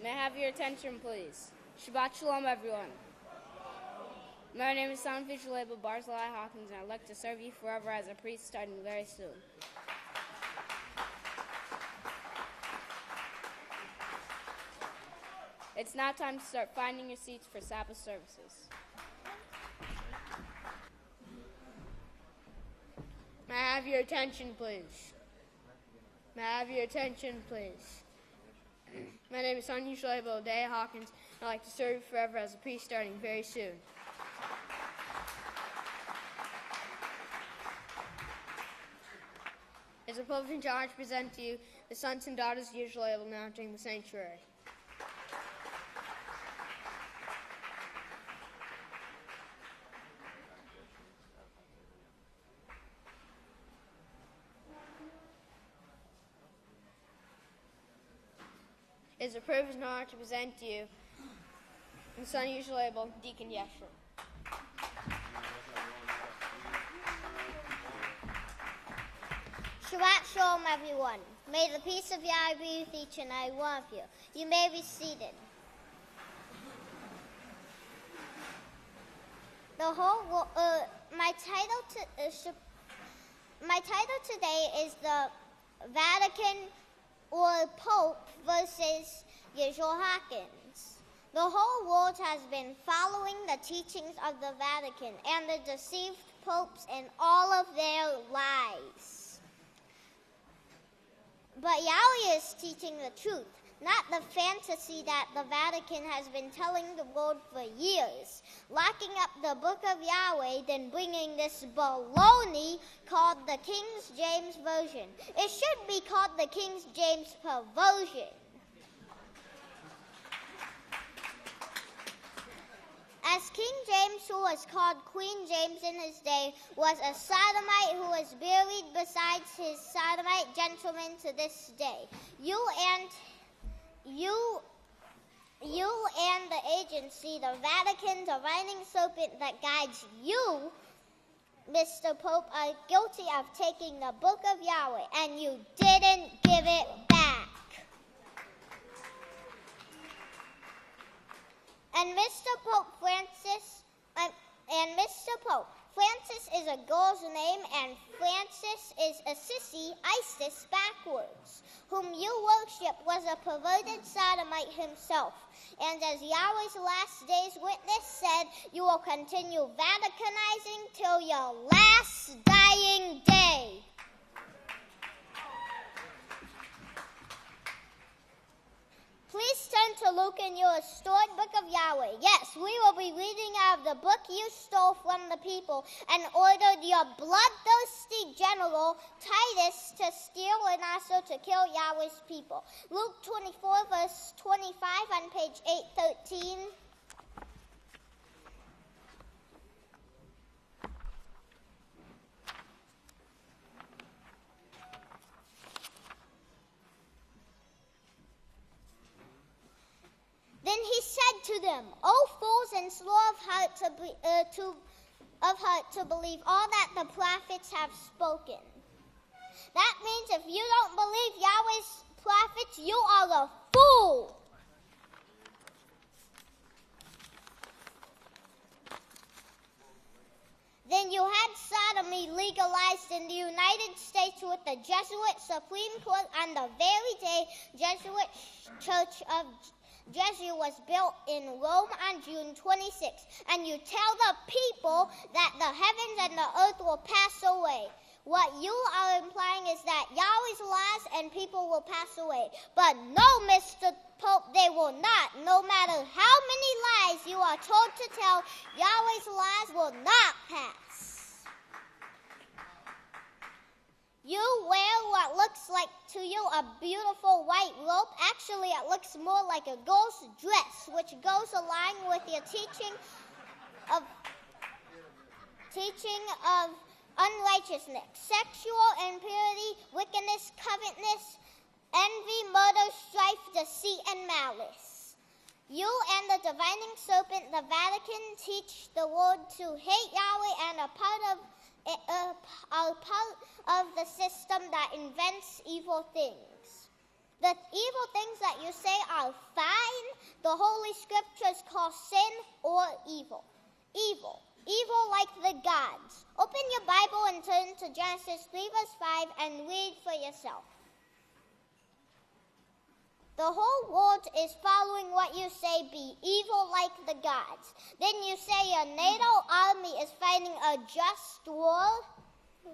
May I have your attention, please? Shabbat Shalom, everyone. My name is Yisrayl Hawkins, and I'd like to serve you forever as a priest starting very soon. It's now time to start finding your seats for Sabbath services. May I have your attention, please? May I have your attention, please? My name is Yisrayl Hawkins, and I'd like to serve you forever as a priest starting very soon. It's a privilege and honor to present to you the sons and daughters of Yisrael now entering the sanctuary. It's a privilege and honor to present to you the son of Yisrael, Deacon Yahweh. Shabbat Shalom, everyone. May the peace of Yahweh be with each and every one of you. You may be seated. My title today is the Vatican or Pope versus Yisrayl Hawkins. The whole world has been following the teachings of the Vatican and the deceived popes in all of their lies. But Yahweh is teaching the truth, not the fantasy that the Vatican has been telling the world for years, locking up the book of Yahweh, then bringing this baloney called the King James Version. It should be called the King James Perversion. As King James, who was called Queen James in his day, was a sodomite who was buried beside his sodomite gentleman to this day. You and the agency, the Vatican, the reigning serpent that guides you, Mr. Pope, are guilty of taking the book of Yahweh, and you didn't give it back. And Mr. Pope Francis is a girl's name, and Francis is a sissy, Isis backwards, whom you worship was a perverted sodomite himself. And as Yahweh's last days witness said, you will continue Vaticanizing till your last dying day. Please turn to Luke in your restored book of Yahweh. Yes, we will be reading out of the book you stole from the people and ordered your bloodthirsty general Titus to steal and also to kill Yahweh's people. Luke 24, verse 25 on page 813. Then he said to them, O fools and slow of heart to believe all that the prophets have spoken. That means if you don't believe Yahweh's prophets, you are a fool. Then you had sodomy legalized in the United States with the Jesuit Supreme Court on the very day Jesuit Church of Jesu was built in Rome on June 26, and you tell the people that the heavens and the earth will pass away. What you are implying is that Yahweh's laws and people will pass away. But no, Mr. Pope, they will not. No matter how many lies you are told to tell, Yahweh's laws will not pass. You wear what looks like to you a beautiful white robe. Actually, it looks more like a girl's dress, which goes along with your teaching of unrighteousness, sexual impurity, wickedness, covetousness, envy, murder, strife, deceit, and malice. You and the divining serpent, the Vatican, teach the world to hate Yahweh and are part of the system that invents evil things. The evil things that you say are fine, the Holy Scriptures call sin or evil. Evil. Evil like the gods. Open your Bible and turn to Genesis 3 verse 5 and read for yourself. The whole world is following what you say be evil like the gods. Then you say a NATO army is fighting a just war?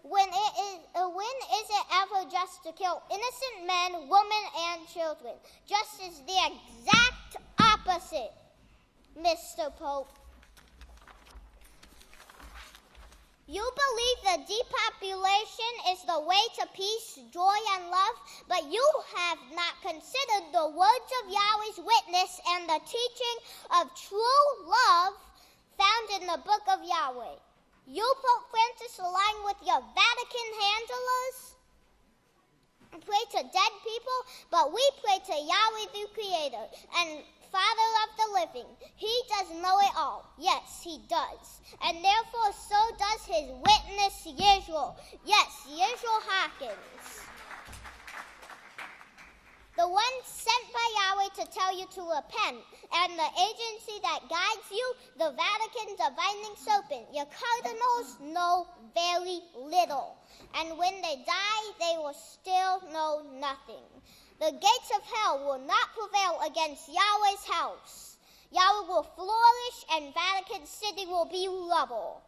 When is it ever just to kill innocent men, women, and children? Just is the exact opposite, Mr. Pope. You believe the depopulation is the way to peace, joy, and love, but you have not considered the words of Yahweh's witness and the teaching of true love found in the book of Yahweh. You, Pope Francis, align with your Vatican handlers and pray to dead people, but we pray to Yahweh the Creator and Father of the living. He does know it all. Yes, he does. And therefore, so does his witness, Yisrayl. Yes, Yisrayl Hawkins. The one sent by Yahweh to tell you to repent, and the agency that guides you, the Vatican divining serpent. Your cardinals know very little, and when they die, they will still know nothing. The gates of hell will not prevail against Yahweh's house. Yahweh will flourish, and Vatican City will be rubble.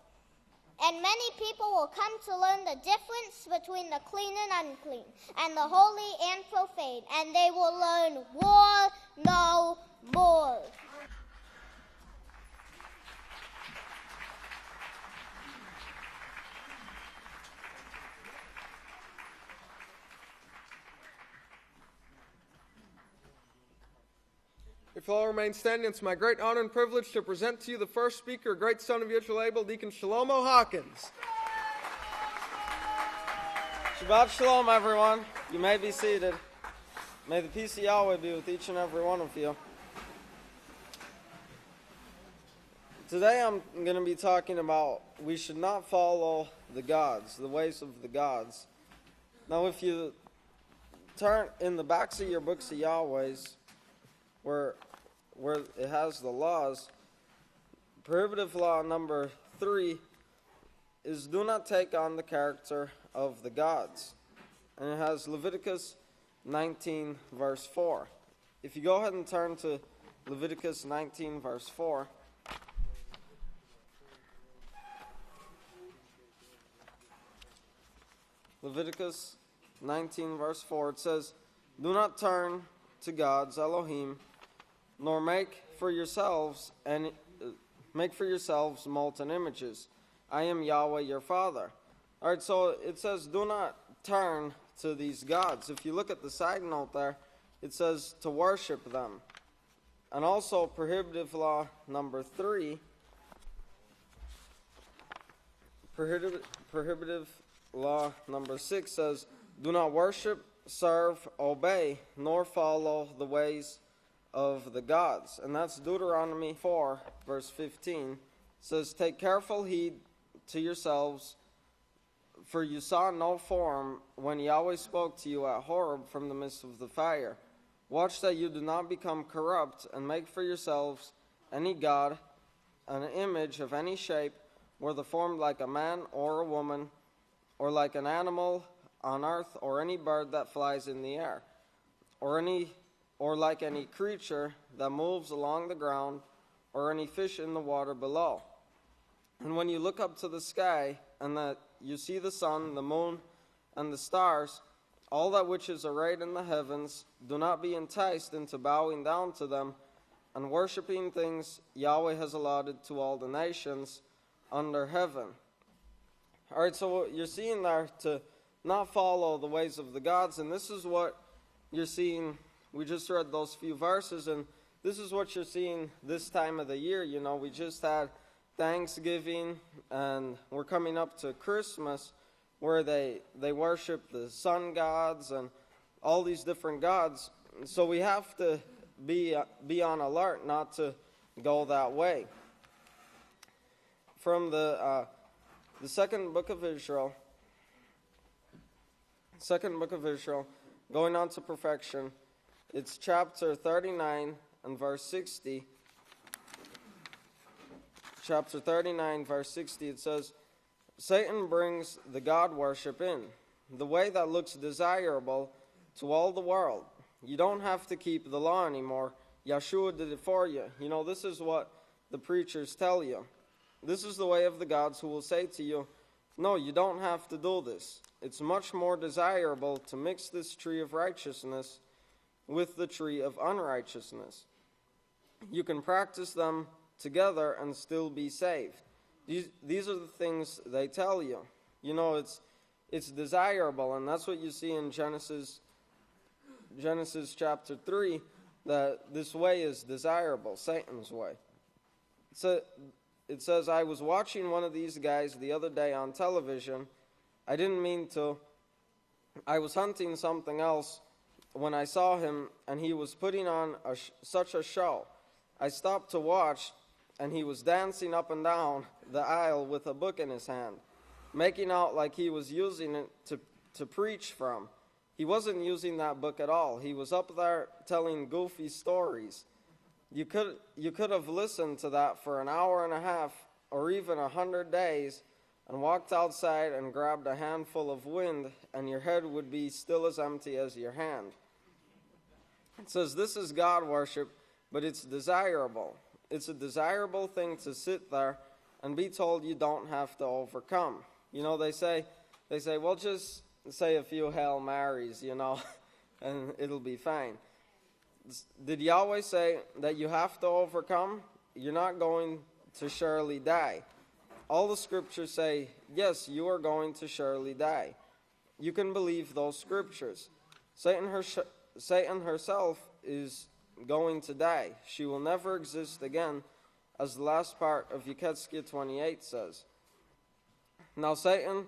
And many people will come to learn the difference between the clean and unclean, and the holy and profane, and they will learn war no more. If you'll all remain standing, it's my great honor and privilege to present to you the first speaker, great son of Yisrayl Abel, Deacon Shalom Hawkins. Shabbat Shalom, everyone. You may be seated. May the peace of Yahweh be with each and every one of you. Today I'm going to be talking about we should not follow the gods, the ways of the gods. Now, if you turn in the backs of your books of Yahweh's, where it has the laws, prohibitive law number 3 is do not take on the character of the gods. And it has Leviticus 19 verse 4. If you go ahead and turn to Leviticus 19 verse 4. Leviticus 19 verse 4, it says, do not turn to gods, Elohim, nor make for yourselves molten images. I am Yahweh your Father. All right, so it says do not turn to these gods. If you look at the side note there, it says to worship them. And also prohibitive law number 3, prohibitive law number 6 says, do not worship, serve, obey, nor follow the ways of the gods. And that's Deuteronomy 4, verse 15. It says, take careful heed to yourselves, for you saw no form when Yahweh spoke to you at Horeb from the midst of the fire. Watch that you do not become corrupt, and make for yourselves any god, an image of any shape, whether formed like a man or a woman, or like an animal on earth, or any bird that flies in the air, or like any creature that moves along the ground, or any fish in the water below. And when you look up to the sky, and that you see the sun, the moon, and the stars, all that which is arrayed in the heavens, do not be enticed into bowing down to them, and worshiping things Yahweh has allotted to all the nations under heaven. All right, so what you're seeing there, to not follow the ways of the gods, and this is what you're seeing. We just read those few verses, and this is what you're seeing this time of the year. You know, we just had Thanksgiving, and we're coming up to Christmas, where they worship the sun gods and all these different gods. So we have to be on alert not to go that way. From the second book of Israel, going on to perfection, It's chapter 39 and verse 60. Chapter 39, verse 60, it says, Satan brings the God worship in, the way that looks desirable to all the world. You don't have to keep the law anymore. Yeshua did it for you. You know, this is what the preachers tell you. This is the way of the gods who will say to you, no, you don't have to do this. It's much more desirable to mix this tree of righteousness with the tree of unrighteousness. You can practice them together and still be saved. These are the things they tell you. You know, it's desirable, and that's what you see in Genesis chapter 3, that this way is desirable, Satan's way. It says, I was watching one of these guys the other day on television. I didn't mean to. I was hunting something else when I saw him, and he was putting on such a show. I stopped to watch, and he was dancing up and down the aisle with a book in his hand, making out like he was using it to preach from. He wasn't using that book at all. He was up there telling goofy stories. You could have listened to that for an hour and a half or even 100 days and walked outside and grabbed a handful of wind, and your head would be still as empty as your hand. It says this is God worship, but it's desirable. It's a desirable thing to sit there and be told you don't have to overcome. You know, they say, well, just say a few Hail Marys, you know, and it'll be fine. Did Yahweh say that you have to overcome? You're not going to surely die. All the scriptures say, yes, you are going to surely die. You can believe those scriptures. Satan herself is going to die. She will never exist again, as the last part of Yeketskia 28 says. Now Satan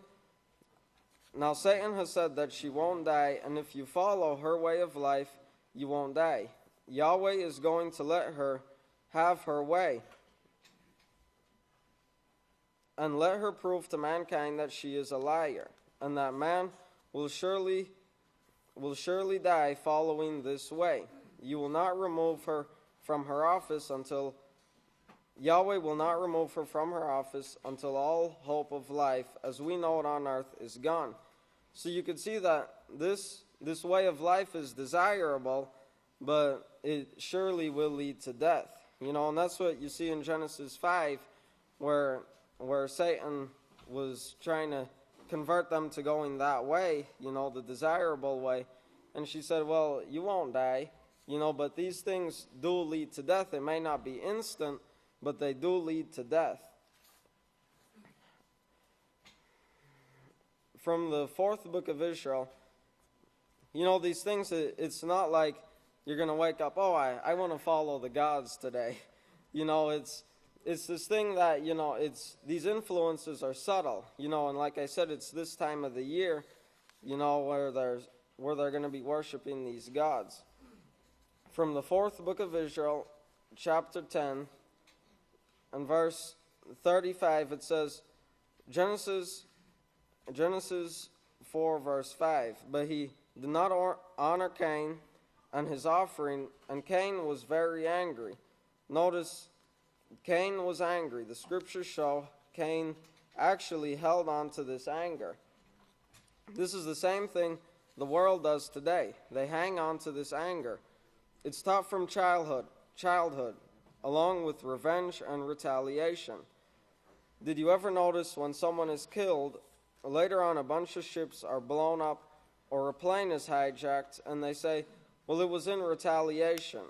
has said that she won't die, and if you follow her way of life, you won't die. Yahweh is going to let her have her way, and let her prove to mankind that she is a liar, and that man will surely die following this way. You will not remove her from her office until Yahweh will not remove her from her office until all hope of life, as we know it on earth, is gone. So you can see that this way of life is desirable, but it surely will lead to death. You know, and that's what you see in Genesis 5, where Satan was trying to convert them to going that way, you know, the desirable way. And she said, well, you won't die, you know, but these things do lead to death. They may not be instant, but they do lead to death. From the 4th book of Israel, you know, these things, it's not like you're going to wake up, oh, I want to follow the gods today. You know, it's this thing that, you know, these influences are subtle, you know, and like I said, it's this time of the year, you know, where they're going to be worshiping these gods. From the 4th book of Israel, chapter 10, and verse 35, it says, Genesis 4, verse 5, but he did not honor Cain and his offering, and Cain was very angry. Notice, Cain was angry. The scriptures show Cain actually held on to this anger. This is the same thing the world does today. They hang on to this anger. It's taught from childhood, along with revenge and retaliation. Did you ever notice when someone is killed, later on a bunch of ships are blown up or a plane is hijacked, and they say, well, it was in retaliation.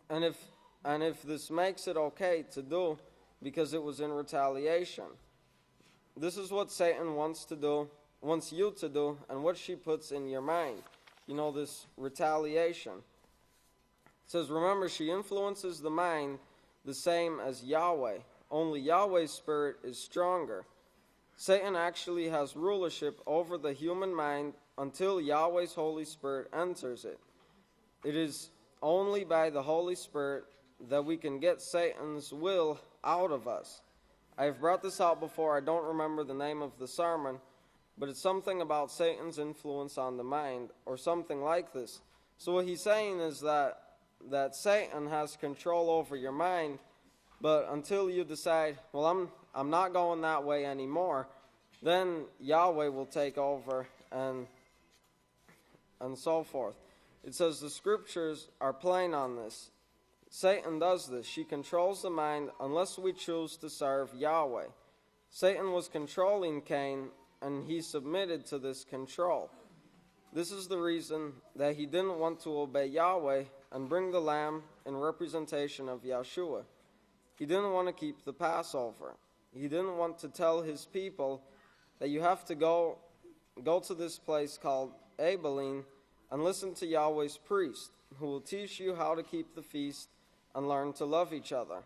And if this makes it okay to do because it was in retaliation. This is what Satan wants you to do, and what she puts in your mind. You know, this retaliation. It says, remember, she influences the mind the same as Yahweh. Only Yahweh's spirit is stronger. Satan actually has rulership over the human mind until Yahweh's Holy Spirit enters it. It is only by the Holy Spirit that we can get Satan's will out of us. I've brought this out before. I don't remember the name of the sermon, but it's something about Satan's influence on the mind, or something like this. So what he's saying is that Satan has control over your mind, but until you decide, well, I'm not going that way anymore, then Yahweh will take over and so forth. It says the scriptures are plain on this. Satan does this. She controls the mind unless we choose to serve Yahweh. Satan was controlling Cain, and he submitted to this control. This is the reason that he didn't want to obey Yahweh and bring the lamb in representation of Yeshua. He didn't want to keep the Passover. He didn't want to tell his people that you have to go to this place called Abelin and listen to Yahweh's priest, who will teach you how to keep the feast and learn to love each other.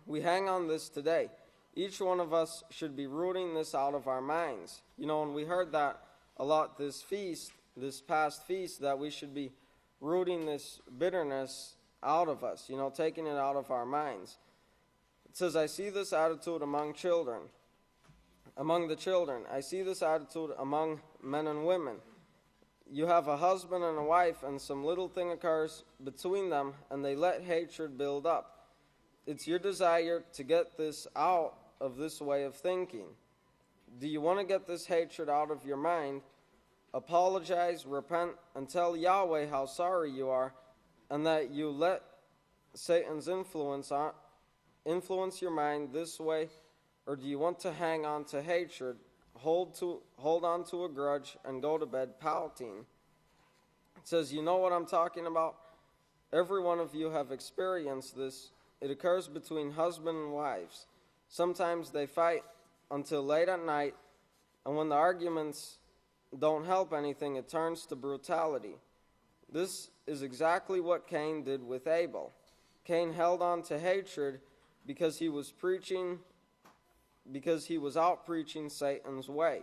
We hang on this today. Each one of us should be rooting this out of our minds. And we heard that a lot this past feast, that we should be rooting this bitterness out of us, taking it out of our minds. It says, I see this attitude among the children. I see this attitude among men and women. You have a husband and a wife, and some little thing occurs between them, and they let hatred build up. It's your desire to get this out of this way of thinking. Do you want to get this hatred out of your mind? Apologize, repent, and tell Yahweh how sorry you are, and that you let Satan's influence your mind this way, or do you want to hang on to hatred, hold on to a grudge, and go to bed pouting? It says, you know what I'm talking about? Every one of you have experienced this. It occurs between husband and wives. Sometimes they fight until late at night, and when the arguments don't help anything, it turns to brutality. This is exactly what Cain did with Abel. Cain held on to hatred because he was out preaching Satan's way.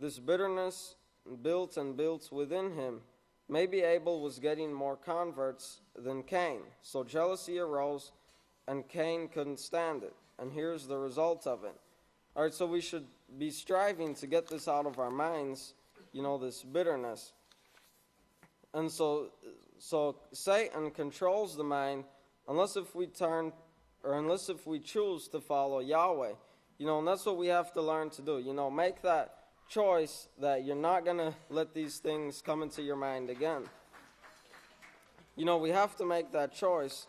This bitterness built and built within him. Maybe Abel was getting more converts than Cain, so jealousy arose, and Cain couldn't stand it. And here's the result of it. All right, so we should be striving to get this out of our minds, this bitterness. And so Satan controls the mind unless if we choose to follow Yahweh. And that's what we have to learn to do. Make that choice that you're not going to let these things come into your mind again. We have to make that choice.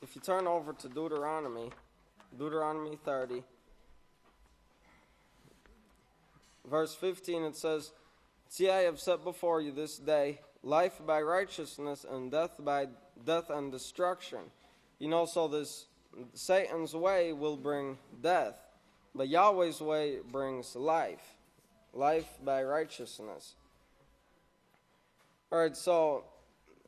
If you turn over to Deuteronomy 30, verse 15, it says, See, I have set before you this day life by righteousness and death by death and destruction. So this Satan's way will bring death, but Yahweh's way brings life by righteousness. All right, so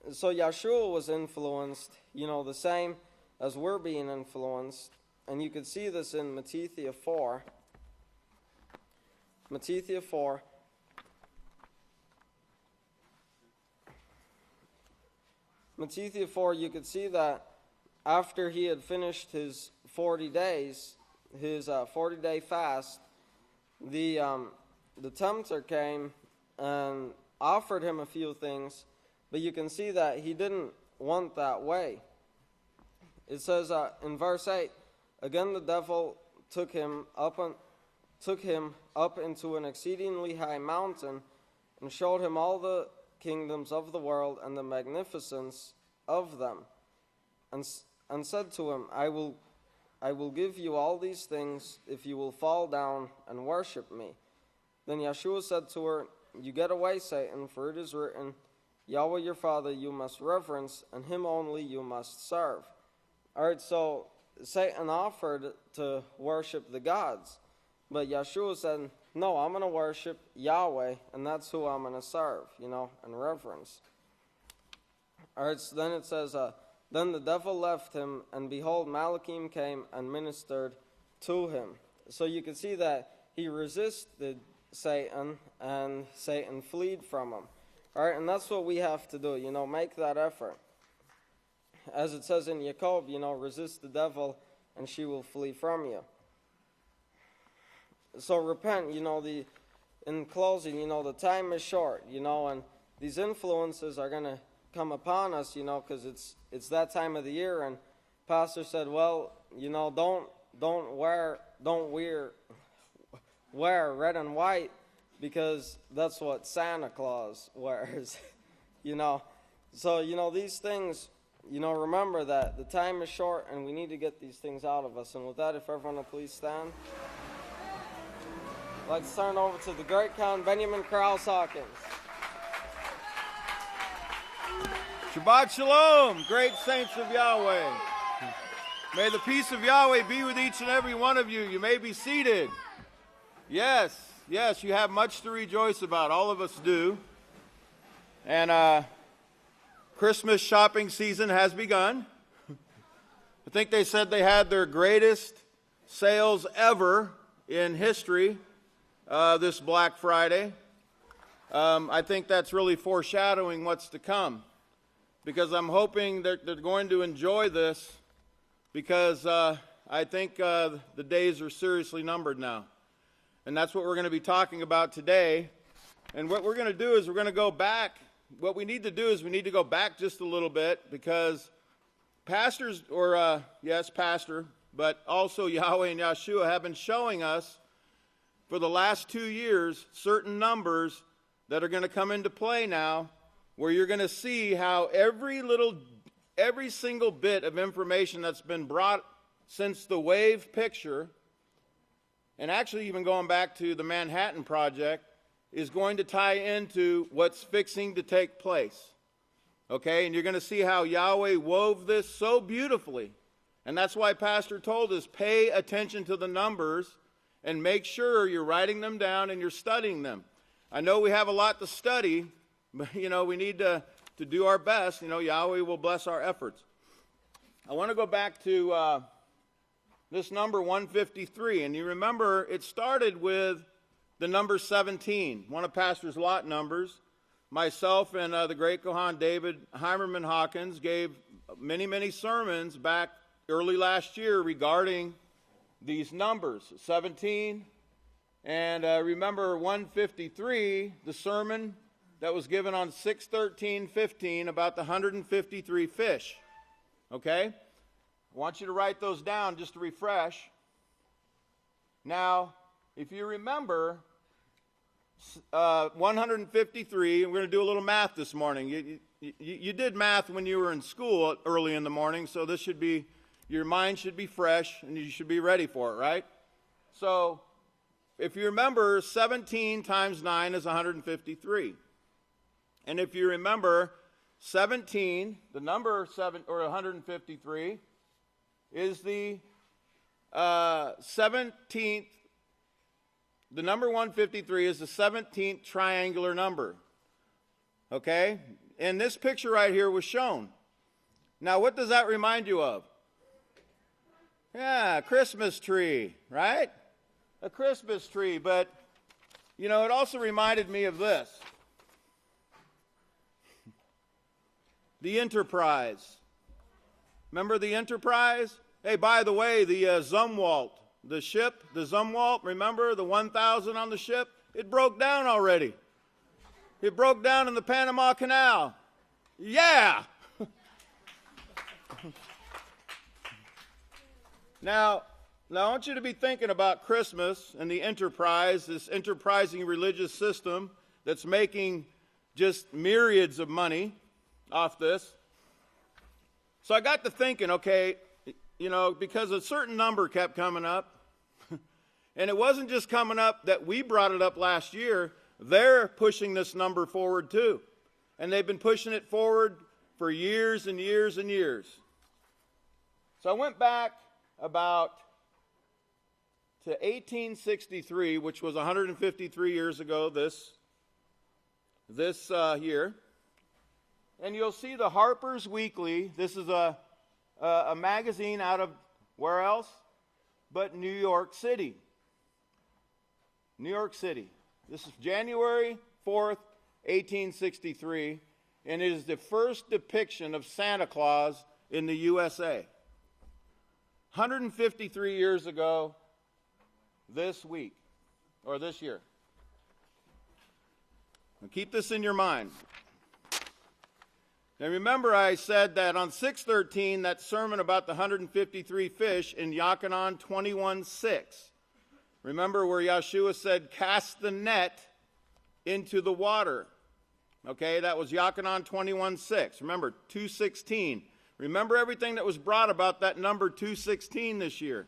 Yeshua was influenced, the same as we're being influenced, and you could see this in Matthew 4. Matthew 4. Matthew 4, you could see that after he had finished his 40 days, his 40-day fast, the tempter came and offered him a few things, but you can see that he didn't want that way. It says in verse 8, again the devil took him up into an exceedingly high mountain and showed him all the kingdoms of the world and the magnificence of them, and said to him, I will give you all these things if you will fall down and worship me. Then Yeshua said to her, You get away, Satan, for it is written, Yahweh your Father you must reverence, and him only you must serve. All right, so Satan offered to worship the gods, but Yeshua said, no, I'm going to worship Yahweh, and that's who I'm going to serve, and reverence. All right, so then it says, then the devil left him, and behold, Malachim came and ministered to him. So you can see that he resisted Satan, and Satan fled from him. All right, and that's what we have to do, make that effort. As it says in Jacob, resist the devil, and she will flee from you. So repent, in closing, the time is short, and these influences are going to come upon us, because it's that time of the year. And Pastor said, well, don't wear red and white, because that's what Santa Claus wears. So these things, remember that the time is short and we need to get these things out of us. And with that, if everyone will please stand. Let's turn over to the great Count Benjamin Krause Hawkins. Shabbat Shalom, great saints of Yahweh. May the peace of Yahweh be with each and every one of you. You may be seated. Yes, you have much to rejoice about. All of us do. And Christmas shopping season has begun. I think they said they had their greatest sales ever in history this Black Friday. I think that's really foreshadowing what's to come, because I'm hoping that they're going to enjoy this, because I think the days are seriously numbered now. And that's what we're going to be talking about today. And what we're going to do is we're going to go back. What we need to do is we need to go back just a little bit, because pastors, or yes, pastor, but also Yahweh and Yeshua have been showing us for the last 2 years certain numbers that are going to come into play now, where you're going to see how every single bit of information that's been brought since the wave picture, and actually even going back to the Manhattan Project, is going to tie into what's fixing to take place. Okay, and you're going to see how Yahweh wove this so beautifully. And that's why Pastor told us, pay attention to the numbers and make sure you're writing them down and you're studying them. I know we have a lot to study, but we need to do our best. Yahweh will bless our efforts. I want to go back to this number 153. And you remember it started with the number 17, one of Pastor's lot numbers. Myself and the great Kohan David Heimerman Hawkins gave many sermons back early last year regarding these numbers, 17. And remember 153, the sermon that was given on 6/13/15 about the 153 fish. Okay? I want you to write those down just to refresh. Now, if you remember 153, and we're going to do a little math this morning. You did math when you were in school early in the morning, so this should be, your mind should be fresh, and you should be ready for it, right? So, if you remember, 17 times 9 is 153. And if you remember, 17, the number 7, or 153, is the 17th. The number 153 is the 17th triangular number. Okay? And this picture right here was shown. Now, what does that remind you of? Yeah, a Christmas tree, right? A Christmas tree. But, it also reminded me of this. The Enterprise. Remember the Enterprise? Hey, by the way, the Zumwalt. The ship, the Zumwalt, remember the 1,000 on the ship? It broke down already. It broke down in the Panama Canal. Yeah! Now, I want you to be thinking about Christmas and the Enterprise, this enterprising religious system that's making just myriads of money off this. So I got to thinking, okay, because a certain number kept coming up, and it wasn't just coming up that we brought it up last year. They're pushing this number forward too. And they've been pushing it forward for years and years and years. So I went back about to 1863, which was 153 years ago this year. And you'll see the Harper's Weekly. This is a magazine out of where else? But New York City. New York City. This is January 4th, 1863, and it is the first depiction of Santa Claus in the USA. 153 years ago this week, or this year. Now keep this in your mind. Now remember I said that on 6:13, that sermon about the 153 fish in Yochanan 21:6. Remember where Yeshua said, cast the net into the water. Okay, that was Yochanan 21:6. Remember, 2:16. Remember everything that was brought about that number 2:16 this year.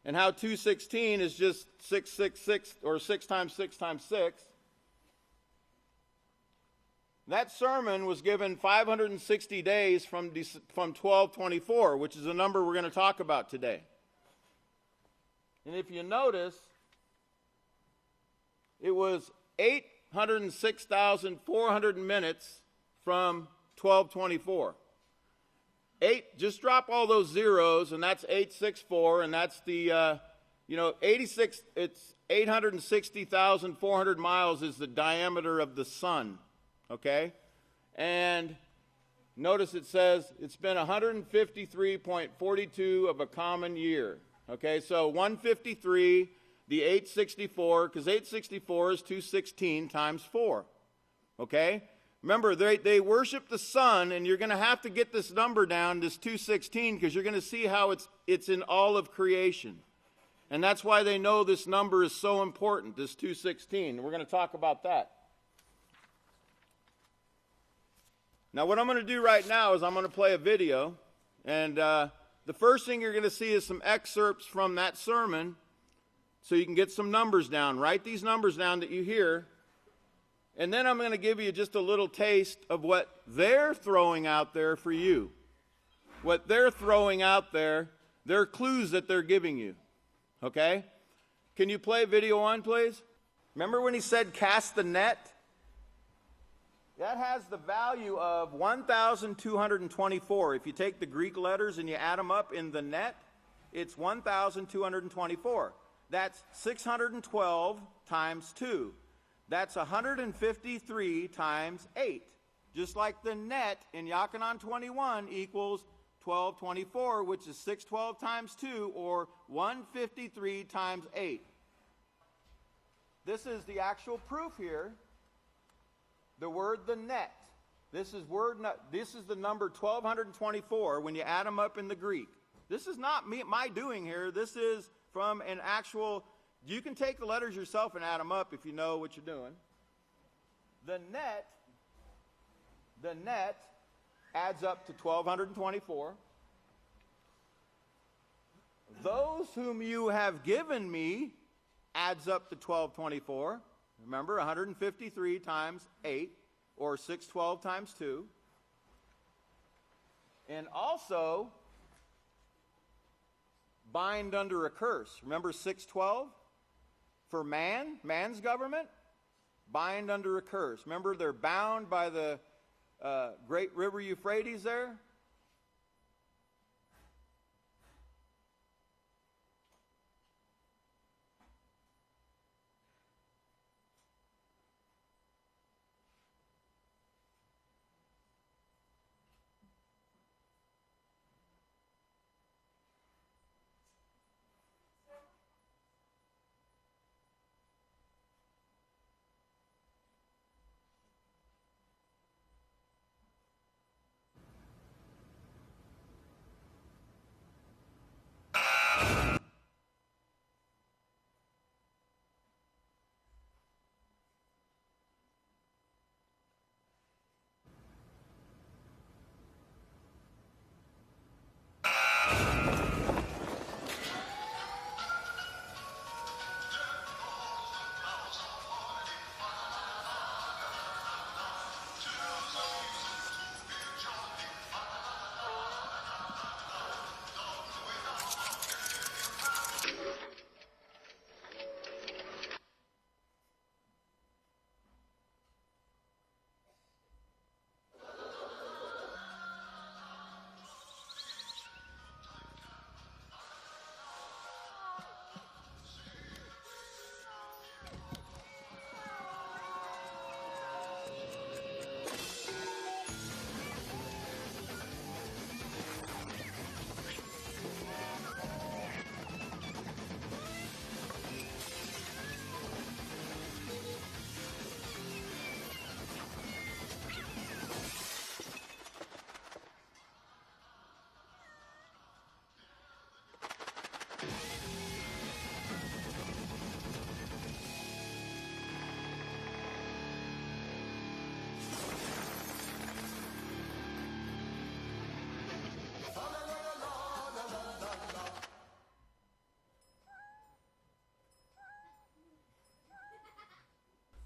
And how 2:16 is just 666, or 6 times 6 times 6. That sermon was given 560 days from 12/24, which is a number we're going to talk about today. And if you notice, it was 806,400 minutes from 12/24. Just drop all those zeros, and that's 864, and that's the, 86, it's 860,400 miles is the diameter of the sun, okay? And notice it says it's been 153.42 of a common year, okay? So 153, the 864, because 864 is 216 times 4, okay? Remember, they worship the sun, and you're going to have to get this number down, this 216, because you're going to see how it's in all of creation. And that's why they know this number is so important, this 216. We're going to talk about that. Now, what I'm going to do right now is I'm going to play a video. And the first thing you're going to see is some excerpts from that sermon so you can get some numbers down. Write these numbers down that you hear. And then I'm going to give you just a little taste of what they're throwing out there for you. What they're throwing out there, their clues that they're giving you. Okay? Can you play video on, please? Remember when he said cast the net? That has the value of 1,224. If you take the Greek letters and you add them up in the net, it's 1,224. That's 612 times 2. That's 153 times 8. Just like the net in Yochanan 21 equals 1224, which is 612 times 2, or 153 times 8. This is the actual proof here. The word the net. This is the number 1224 when you add them up in the Greek. This is not my doing here. This is from an actual. You can take the letters yourself and add them up if you know what you're doing. The net adds up to 1224. Those whom you have given me adds up to 1224. Remember, 153 times 8, or 612 times 2. And also, bind under a curse. Remember 612? For man's government, bind under a curse. Remember, they're bound by the great river Euphrates there?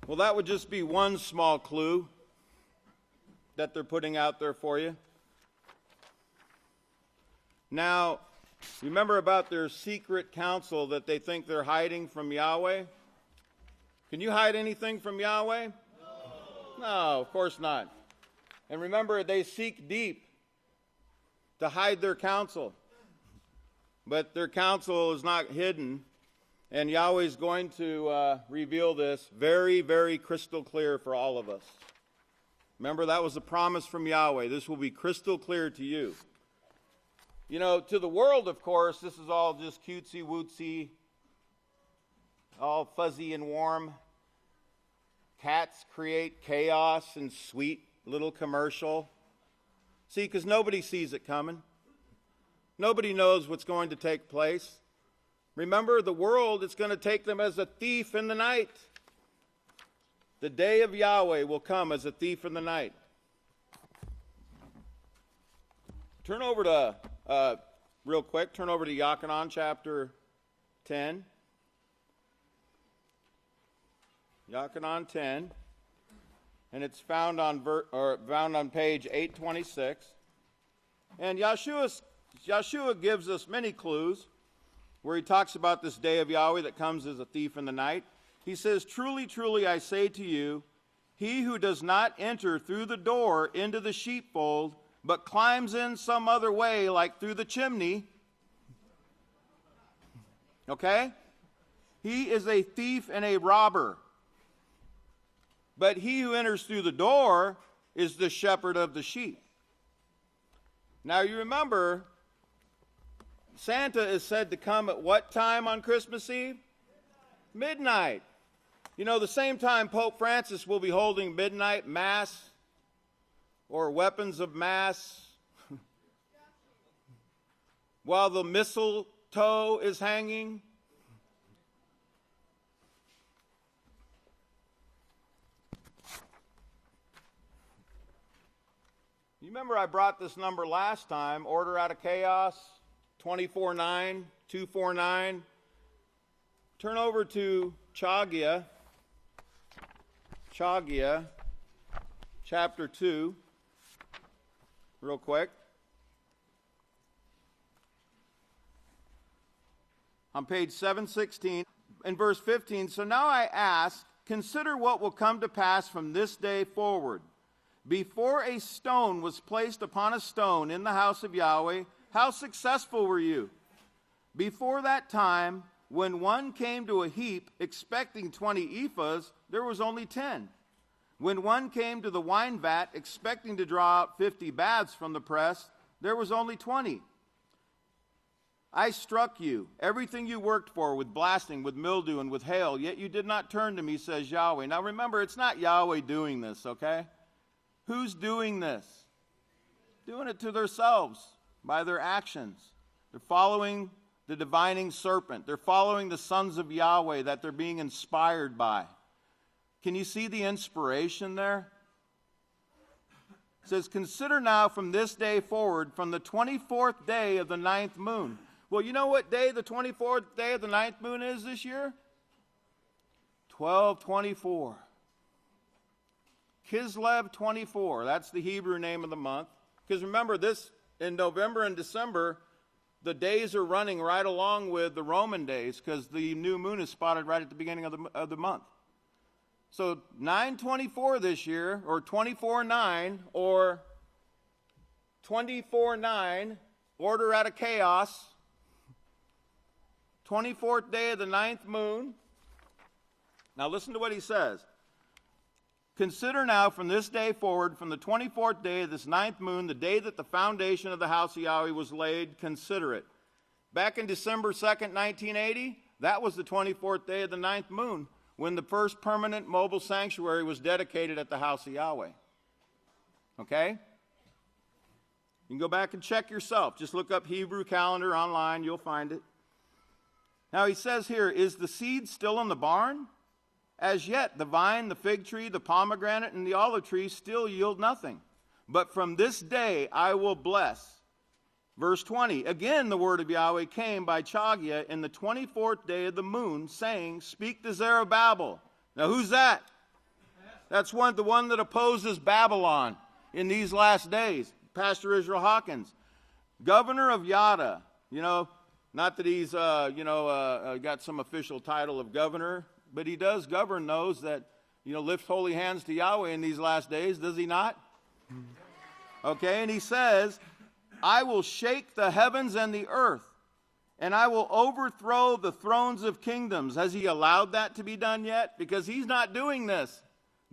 Well, that would just be one small clue that they're putting out there for you. Now, remember about their secret counsel that they think they're hiding from Yahweh? Can you hide anything from Yahweh? No, of course not. And remember, they seek deep to hide their counsel. But their counsel is not hidden. And Yahweh is going to reveal this very, very crystal clear for all of us. Remember, that was a promise from Yahweh. This will be crystal clear to you. You know, to the world, of course, this is all just cutesy-wootsy, all fuzzy and warm. Cats create chaos and sweet little commercial. See, because nobody sees it coming. Nobody knows what's going to take place. Remember, the world is going to take them as a thief in the night. The day of Yahweh will come as a thief in the night. Turn over to, real quick, turn over to Yochanan chapter 10. Yochanan 10. And it's found on page 826. And Yahshua gives us many clues where he talks about this day of Yahweh that comes as a thief in the night. He says, "Truly, truly, I say to you, he who does not enter through the door into the sheepfold, but climbs in some other way, like through the chimney," okay? "He is a thief and a robber. But he who enters through the door is the shepherd of the sheep." Now you remember, Santa is said to come at what time on Christmas Eve? Midnight. You know, the same time Pope Francis will be holding midnight mass or weapons of mass while the mistletoe is hanging. You remember I brought this number last time, order out of chaos, 24:9, 249. Turn over to Chagia, chapter 2, real quick. On page 716, in verse 15, "So now I ask, consider what will come to pass from this day forward. Before a stone was placed upon a stone in the house of Yahweh, how successful were you? Before that time, when one came to a heap expecting 20 ephahs, there was only 10. When one came to the wine vat expecting to draw out 50 baths from the press, there was only 20. I struck you, everything you worked for, with blasting, with mildew, and with hail, yet you did not turn to me, says Yahweh." Now remember, it's not Yahweh doing this, okay? Who's doing this? Doing it to themselves by their actions. They're following the divining serpent. They're following the sons of Yahweh that they're being inspired by. Can you see the inspiration there? It says, "Consider now from this day forward, from the 24th day of the 9th moon." Well, you know what day the 24th day of the 9th moon is this year? 12/24. Kislev 24, that's the Hebrew name of the month. Because remember, this in November and December, the days are running right along with the Roman days because the new moon is spotted right at the beginning of the month. So 9/24 this year, or 24/9, or 24/9, order out of chaos, 24th day of the 9th moon. Now listen to what he says. "Consider now from this day forward, from the 24th day of this 9th moon, the day that the foundation of the house of Yahweh was laid, consider it." Back in December 2nd, 1980, that was the 24th day of the 9th moon, when the first permanent mobile sanctuary was dedicated at the house of Yahweh. Okay? You can go back and check yourself. Just look up Hebrew calendar online, you'll find it. Now he says here, "Is the seed still in the barn? As yet, the vine, the fig tree, the pomegranate, and the olive tree still yield nothing. But from this day I will bless." Verse 20, "Again the word of Yahweh came by Chagia in the 24th day of the moon, saying, Speak to Zerubbabel." Now who's that? That's the one that opposes Babylon in these last days. Pastor Yisrayl Hawkins, governor of Yada. Not that he's got some official title of governor, but he does govern those that lift holy hands to Yahweh in these last days. Does he not? Okay, and he says, I will shake the heavens and the earth, and I will overthrow the thrones of kingdoms. Has he allowed that to be done yet? Because he's not doing this.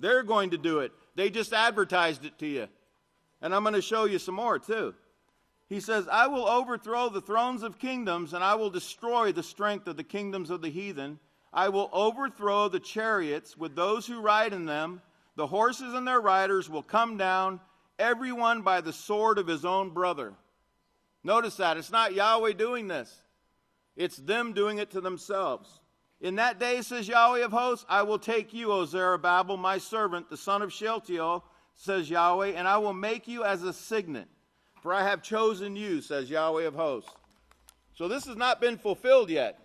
They're going to do it. They just advertised it to you. And I'm going to show you some more too. He says, I will overthrow the thrones of kingdoms, and I will destroy the strength of the kingdoms of the heathen. I will overthrow the chariots with those who ride in them. The horses and their riders will come down, everyone by the sword of his own brother. Notice that. It's not Yahweh doing this. It's them doing it to themselves. In that day, says Yahweh of hosts, I will take you, O Zerubbabel, my servant, the son of Shealtiel, says Yahweh, and I will make you as a signet. For I have chosen you, says Yahweh of hosts. So this has not been fulfilled yet.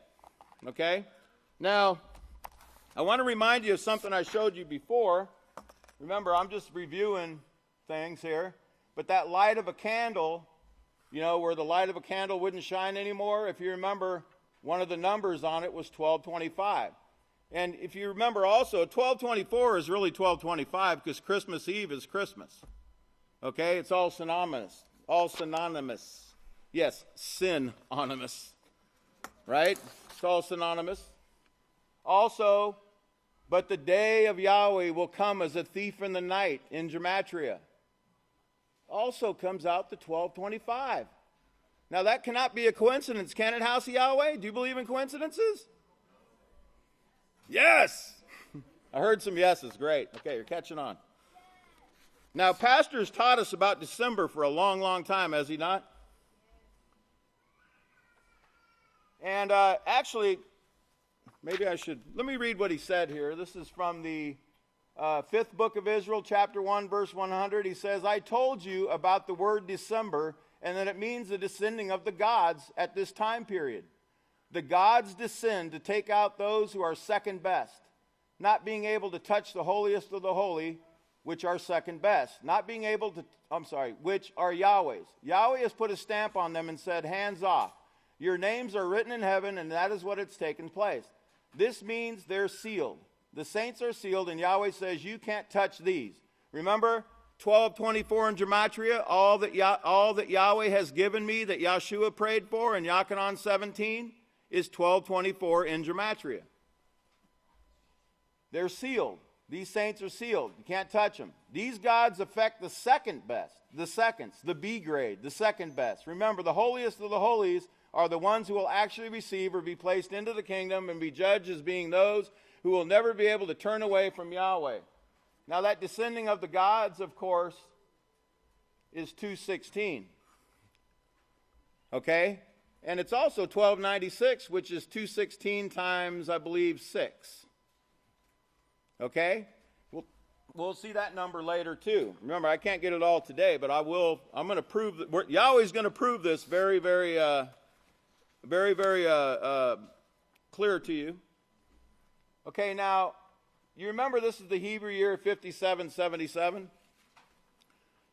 Okay? Now, I want to remind you of something I showed you before. Remember, I'm just reviewing things here. But that light of a candle, where the light of a candle wouldn't shine anymore, if you remember, one of the numbers on it was 1225. And if you remember also, 1224 is really 1225 because Christmas Eve is Christmas. Okay? It's all synonymous. All synonymous. Yes, synonymous. Right? It's all synonymous. Also, but the day of Yahweh will come as a thief in the night in gematria. Also comes out to 1225. Now that cannot be a coincidence, can it, House of Yahweh? Do you believe in coincidences? Yes! I heard some yeses. Great. Okay, you're catching on. Now, Pastor's taught us about December for a long, long time, has he not? And actually, maybe I should, let me read what he said here. This is from the 5th book of Israel, chapter 1, verse 100. He says, I told you about the word December, and that it means the descending of the gods at this time period. The gods descend to take out those who are second best, not being able to touch the holiest of the holy, which are second best, which are Yahweh's. Yahweh has put a stamp on them and said, hands off. Your names are written in heaven, and that is what it's taken place. This means they're sealed. The saints are sealed, and Yahweh says, you can't touch these. Remember, 1224 in gematria, all that Yahweh has given me, that Yahshua prayed for in Yachanan 17, is 1224 in gematria. They're sealed. These saints are sealed. You can't touch them. These gods affect the second best, the seconds, the B grade, the second best. Remember, the holiest of the holies are the ones who will actually receive or be placed into the kingdom and be judged as being those who will never be able to turn away from Yahweh. Now that descending of the gods, of course, is 216. Okay? And it's also 1296, which is 216 times, I believe, 6. Okay? We'll see that number later too. Remember, I can't get it all today, but I will. I'm going to prove that. Yahweh's going to prove this very, very clear to you. Okay, now, you remember this is the Hebrew year 5777?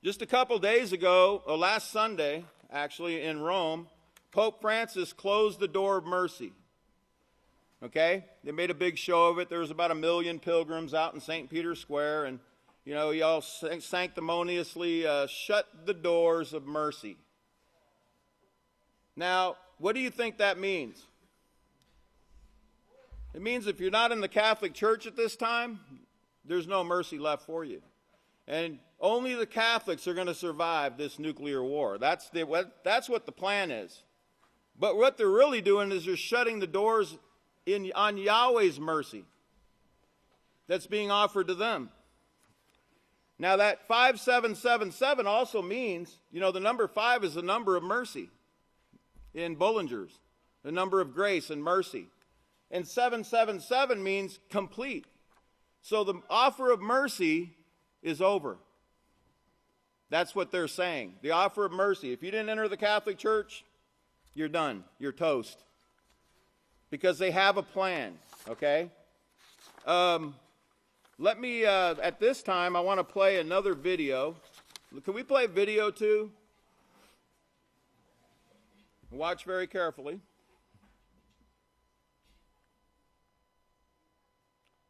Just a couple days ago, or last Sunday, actually, in Rome, Pope Francis closed the door of mercy. Okay? They made a big show of it. There was about 1 million pilgrims out in St. Peter's Square, and, he all sanctimoniously shut the doors of mercy. Now, what do you think that means? It means if you're not in the Catholic Church at this time, there's no mercy left for you. And only the Catholics are going to survive this nuclear war. That's what the plan is. But what they're really doing is they're shutting the doors on Yahweh's mercy that's being offered to them. Now that 5777 also means, the number 5 is the number of mercy in Bullinger's, the number of grace and mercy. And 777 means complete. So the offer of mercy is over. That's what they're saying. The offer of mercy. If you didn't enter the Catholic Church, you're done. You're toast. Because they have a plan. Okay? Let Let me, at this time, I want to play another video. Can we play video too? Watch very carefully.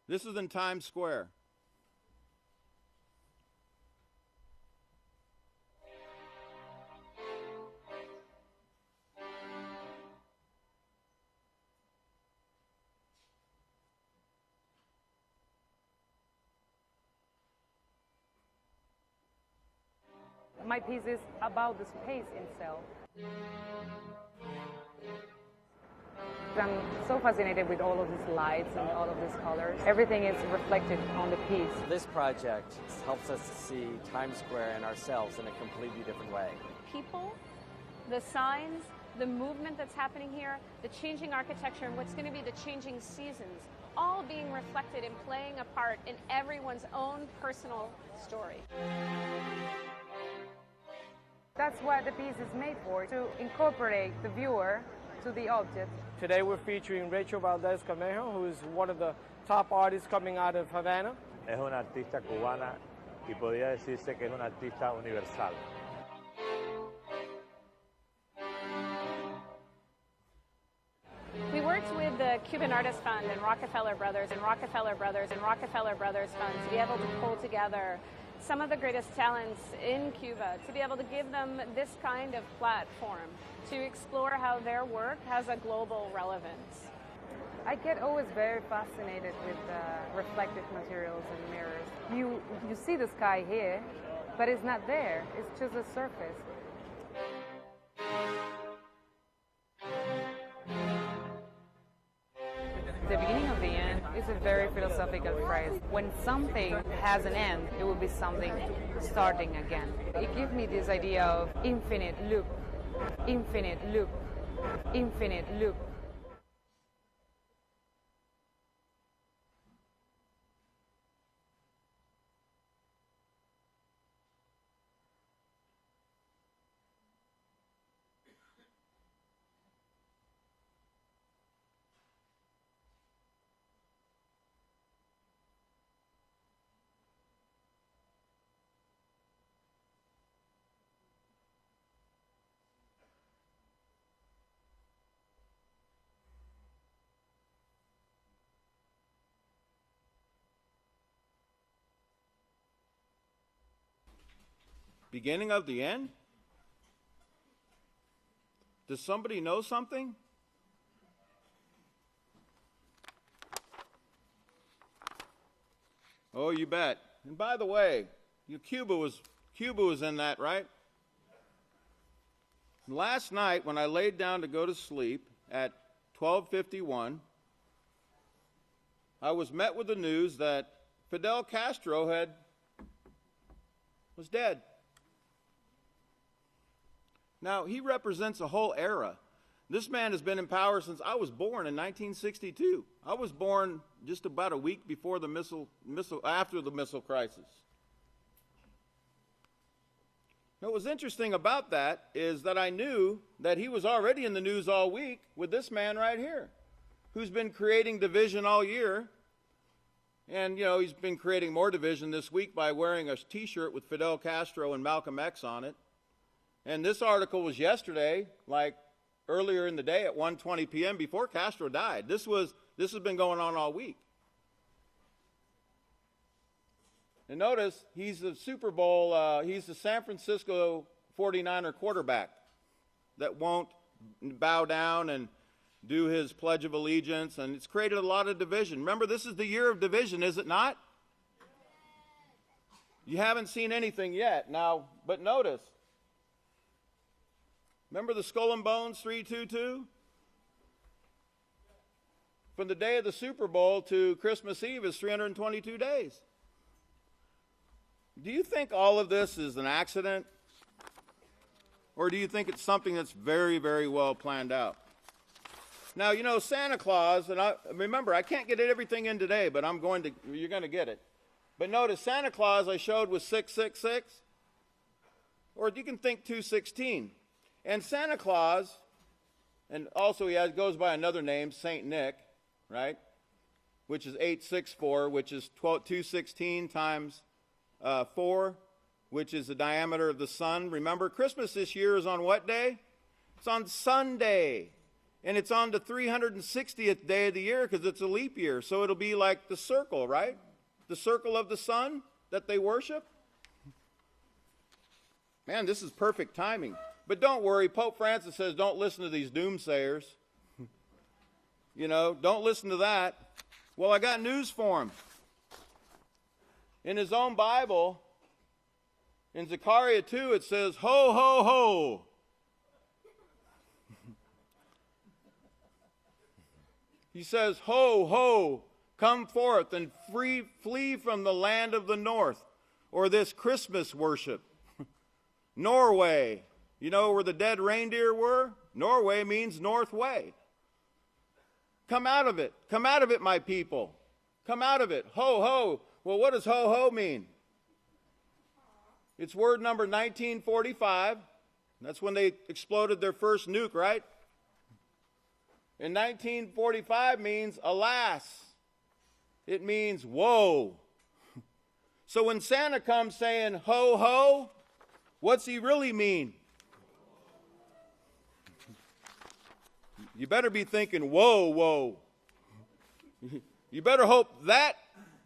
This is in Times Square. My piece is about the space itself. I'm so fascinated with all of these lights and all of these colors. Everything is reflected on the piece. This project helps us to see Times Square and ourselves in a completely different way. People, the signs, the movement that's happening here, the changing architecture, and what's going to be the changing seasons, all being reflected and playing a part in everyone's own personal story. That's what the piece is made for, to incorporate the viewer to the object. Today we're featuring Rachel Valdez Camejo, who is one of the top artists coming out of Havana. Es una artista cubana y podría decirse que es una artista universal. We worked with the Cuban Artist Fund and Rockefeller Brothers and Rockefeller Brothers and Rockefeller Brothers Fund to be able to pull together some of the greatest talents in Cuba, to be able to give them this kind of platform, to explore how their work has a global relevance. I get always very fascinated with reflective materials and mirrors. You see the sky here, but it's not there. It's just a surface. The beginning of the end is a very philosophical phrase. When something has an end, it will be something starting again. It gives me this idea of infinite loop, infinite loop, infinite loop. Beginning of the end? Does somebody know something? Oh, you bet. And by the way, Cuba was in that, right? Last night when I laid down to go to sleep at 12:51, I was met with the news that Fidel Castro was dead. Now, he represents a whole era. This man has been in power since I was born in 1962. I was born just about a week before after the missile crisis. Now, what was interesting about that is that I knew that he was already in the news all week with this man right here, who's been creating division all year. And, he's been creating more division this week by wearing a T-shirt with Fidel Castro and Malcolm X on it. And this article was yesterday, like earlier in the day at 1:20 p.m. before Castro died. This has been going on all week. And notice, he's the Super Bowl, he's the San Francisco 49er quarterback that won't bow down and do his Pledge of Allegiance, and it's created a lot of division. Remember, this is the year of division, is it not? You haven't seen anything yet. Now, but notice, remember the Skull and Bones 322? From the day of the Super Bowl to Christmas Eve is 322 days. Do you think all of this is an accident? Or do you think it's something that's very, very well planned out? Now, Santa Claus, and remember, I can't get everything in today, but you're going to get it. But notice, Santa Claus I showed was 666, or you can think 216. And Santa Claus, and also he goes by another name, Saint Nick, right? which is 864, which is 216 times 4, which is the diameter of the sun. Remember, Christmas this year is on what day? It's on Sunday. And it's on the 360th day of the year because it's a leap year. So it'll be like the circle, right? The circle of the sun that they worship. Man, this is perfect timing. But don't worry, Pope Francis says don't listen to these doomsayers. You know, don't listen to that. Well, I got news for him. In his own Bible, in Zechariah 2, it says, ho, ho, ho. He says, ho, ho, come forth and flee from the land of the north, or this Christmas worship. Norway, you know where the dead reindeer were? Norway means north way. Come out of it. Come out of it, my people. Come out of it. Ho, ho. Well, what does ho, ho mean? It's word number 1945. That's when they exploded their first nuke, right? And 1945 means alas. It means whoa. So when Santa comes saying ho, ho, what's he really mean? You better be thinking, whoa, whoa. You better hope that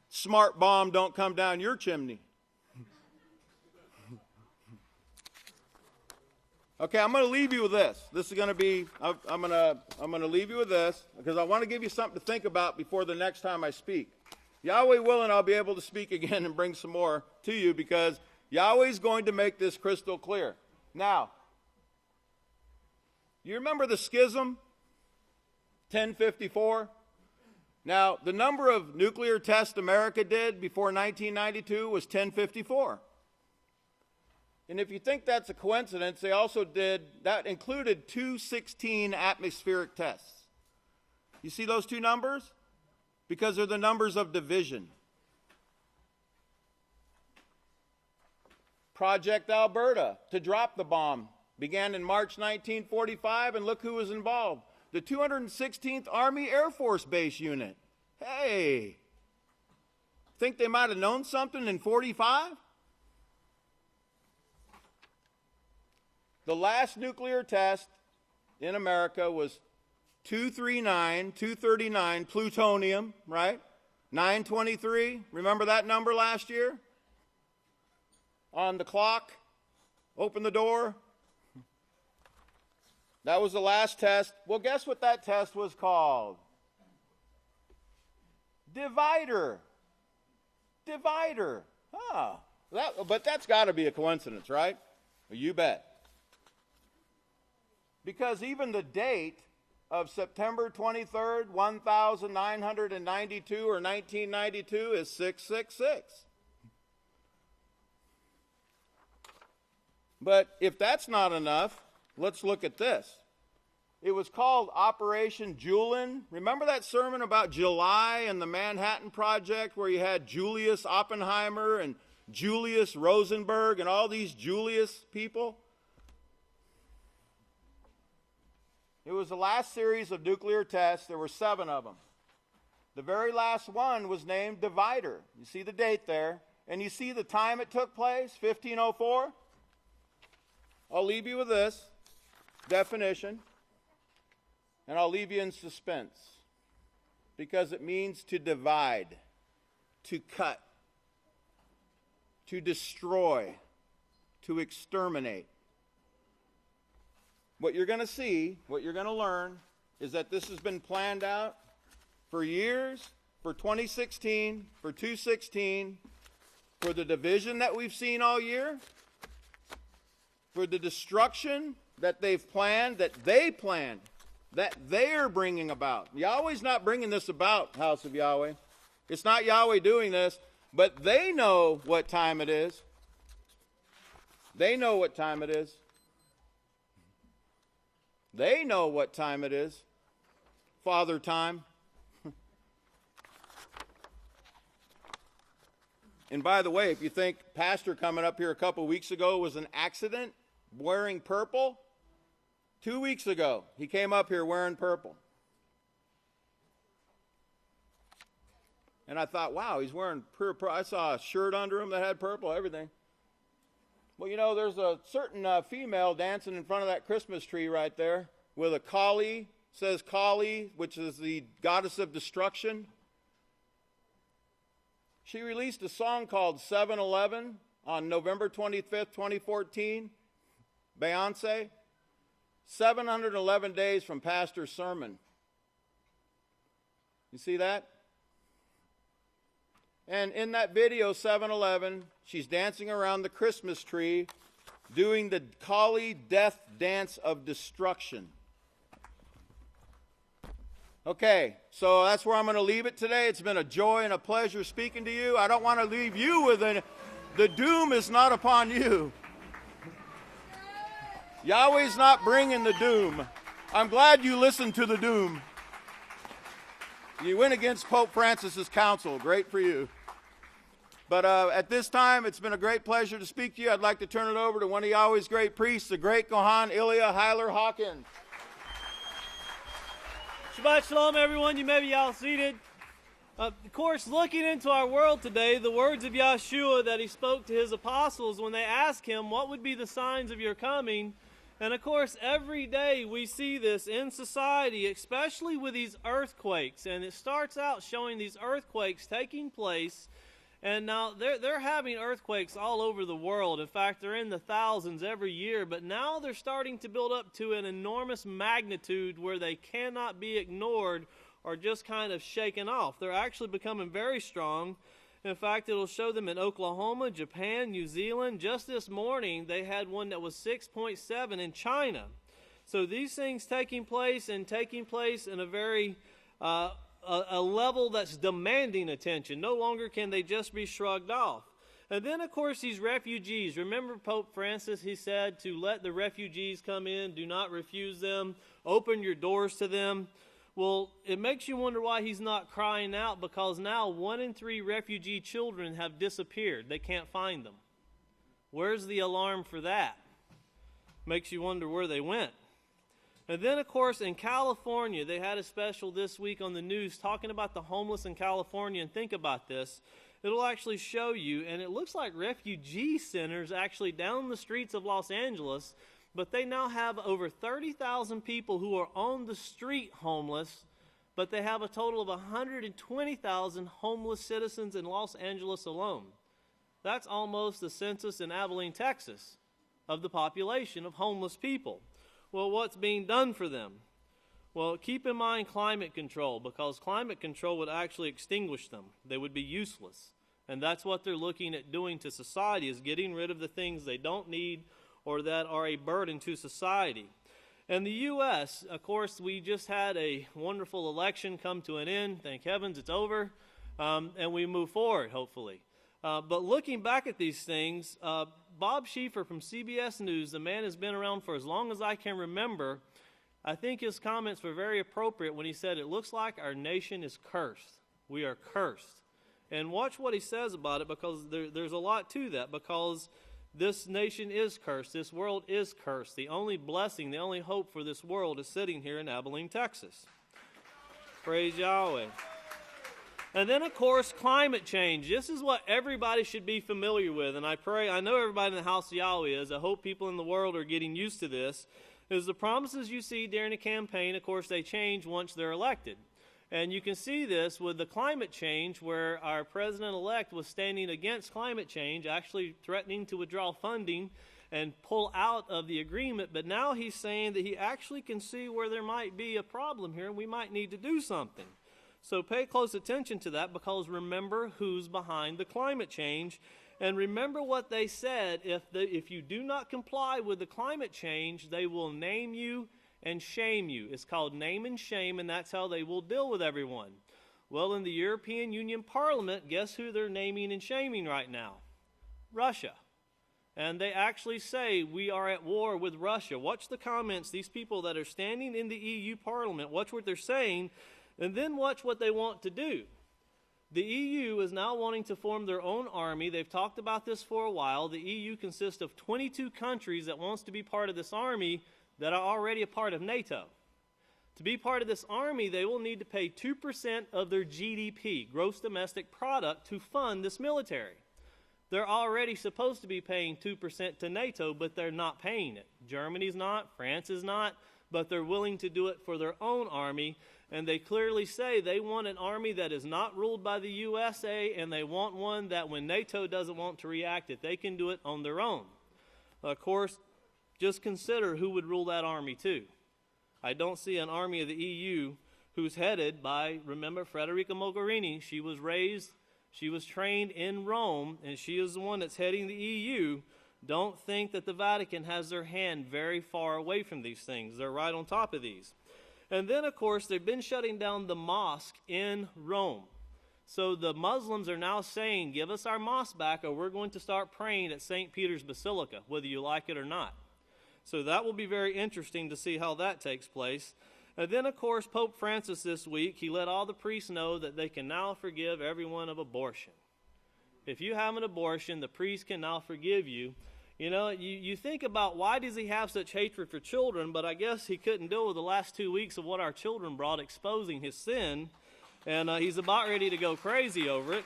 smart bomb don't come down your chimney. Okay, I'm going to leave you with this. This is going to be, I'm going to leave you with this because I want to give you something to think about before the next time I speak. Yahweh willing, I'll be able to speak again and bring some more to you because Yahweh's going to make this crystal clear. Now, you remember the schism? 1054? Now, the number of nuclear tests America did before 1992 was 1054. And if you think that's a coincidence, they also did, that included 216 atmospheric tests. You see those two numbers? Because they're the numbers of division. Project Alberta, to drop the bomb, began in March 1945, and look who was involved. The 216th Army Air Force Base Unit. Hey, think they might have known something in 45? The last nuclear test in America was 239 plutonium, right? 923, remember that number last year? On the clock, open the door. That was the last test. Well, guess what that test was called? Divider. Divider. Ah, but that's got to be a coincidence, right? Well, you bet. Because even the date of September 23rd, 1992 or 1992 is 666. But if that's not enough, let's look at this. It was called Operation Julin. Remember that sermon about July and the Manhattan Project where you had Julius Oppenheimer and Julius Rosenberg and all these Julius people? It was the last series of nuclear tests. There were 7 of them. The very last one was named Divider. You see the date there. And you see the time it took place, 1504? I'll leave you with this definition. And I'll leave you in suspense. Because it means to divide, to cut, to destroy, to exterminate. What you're going to see, what you're going to learn, is that this has been planned out for years, for 2016, for 216, for the division that we've seen all year, for the destruction that they've planned, that they are bringing about. Yahweh's not bringing this about, house of Yahweh. It's not Yahweh doing this, but they know what time it is. They know what time it is. They know what time it is. Father time. And by the way, if you think Pastor coming up here a couple weeks ago was an accident, wearing purple, 2 weeks ago, he came up here wearing purple. And I thought, wow, he's wearing purple. I saw a shirt under him that had purple, everything. Well, you know, there's a certain female dancing in front of that Christmas tree right there with a Kali, says Kali, which is the goddess of destruction. She released a song called 7-11 on November 25th, 2014. Beyonce. 711 days from pastor's sermon. You see that? And in that video, 7-11, she's dancing around the Christmas tree doing the Kali death dance of destruction. Okay, so that's where I'm going to leave it today. It's been a joy and a pleasure speaking to you. I don't want to leave you with the doom is not upon you. Yahweh's not bringing the doom. I'm glad you listened to the doom. You went against Pope Francis's counsel. Great for you. But at this time, it's been a great pleasure to speak to you. I'd like to turn it over to one of Yahweh's great priests, the great Kohan Yisrayl Hawkins. Shabbat Shalom, everyone. You may be all seated. Of course, looking into our world today, the words of Yahshua that he spoke to his apostles when they asked him, what would be the signs of your coming? And of course, every day we see this in society, especially with these earthquakes. And it starts out showing these earthquakes taking place. And now they're having earthquakes all over the world. In fact, they're in the thousands every year. But now they're starting to build up to an enormous magnitude where they cannot be ignored or just kind of shaken off. They're actually becoming very strong. In fact, it'll show them in Oklahoma, Japan, New Zealand. Just this morning, they had one that was 6.7 in China. So these things taking place in a very a level that's demanding attention. No longer can they just be shrugged off. And then, of course, these refugees. Remember Pope Francis, he said to let the refugees come in, do not refuse them, open your doors to them. Well, it makes you wonder why he's not crying out, because now 1 in 3 refugee children have disappeared. They can't find them. Where's the alarm for that? Makes you wonder where they went. And then, of course, in California, they had a special this week on the news talking about the homeless in California. And think about this. It'll actually show you, and it looks like refugee centers actually down the streets of Los Angeles, but they now have over 30,000 people who are on the street homeless, but they have a total of 120,000 homeless citizens in Los Angeles alone. That's almost the census in Abelin, Texas, of the population of homeless people. Well, what's being done for them? Well, keep in mind climate control, because climate control would actually extinguish them. They would be useless. And that's what they're looking at doing to society, is getting rid of the things they don't need or that are a burden to society. And the U.S., of course, we just had a wonderful election come to an end. Thank heavens it's over. And we move forward, hopefully. But looking back at these things, Bob Schieffer from CBS News, the man has been around for as long as I can remember. I think his comments were very appropriate when he said, it looks like our nation is cursed. We are cursed. And watch what he says about it, because there's a lot to that, because this nation is cursed. This world is cursed. The only blessing, the only hope for this world is sitting here in Abilene, Texas. Praise Yahweh. And then, of course, climate change. This is what everybody should be familiar with. And I know everybody in the house of Yahweh is. I hope people in the world are getting used to this. Is the promises you see during a campaign, of course, they change once they're elected. And you can see this with the climate change, where our president-elect was standing against climate change, actually threatening to withdraw funding and pull out of the agreement. But now he's saying that he actually can see where there might be a problem here and we might need to do something. So pay close attention to that, because remember who's behind the climate change. And remember what they said, if you do not comply with the climate change, they will name you and shame you. It's called name and shame, and that's how they will deal with everyone. Well, in the European Union Parliament, guess who they're naming and shaming right now? Russia. And they actually say we are at war with Russia. Watch the comments. These people that are standing in the EU Parliament, watch what they're saying. And then watch what they want to do. The EU is now wanting to form their own army. They've talked about this for a while. The EU consists of 22 countries that wants to be part of this army that are already a part of NATO. To be part of this army, they will need to pay 2% of their GDP, gross domestic product, to fund this military. They're already supposed to be paying 2% to NATO, but they're not paying it. Germany's not, France is not, but they're willing to do it for their own army. And they clearly say they want an army that is not ruled by the USA, and they want one that when NATO doesn't want to react, that they can do it on their own. Of course, just consider who would rule that army too. I don't see an army of the EU who's headed by, remember, Federica Mogherini. She was trained in Rome, and she is the one that's heading the EU. Don't think that the Vatican has their hand very far away from these things. They're right on top of these. And then, of course, they've been shutting down the mosque in Rome. So the Muslims are now saying, give us our mosque back or we're going to start praying at St. Peter's Basilica, whether you like it or not. So that will be very interesting to see how that takes place. And then, of course, Pope Francis this week, he let all the priests know that they can now forgive everyone of abortion. If you have an abortion, the priest can now forgive you. You know, you think about why does he have such hatred for children, but I guess he couldn't deal with the last 2 weeks of what our children brought, exposing his sin, and he's about ready to go crazy over it.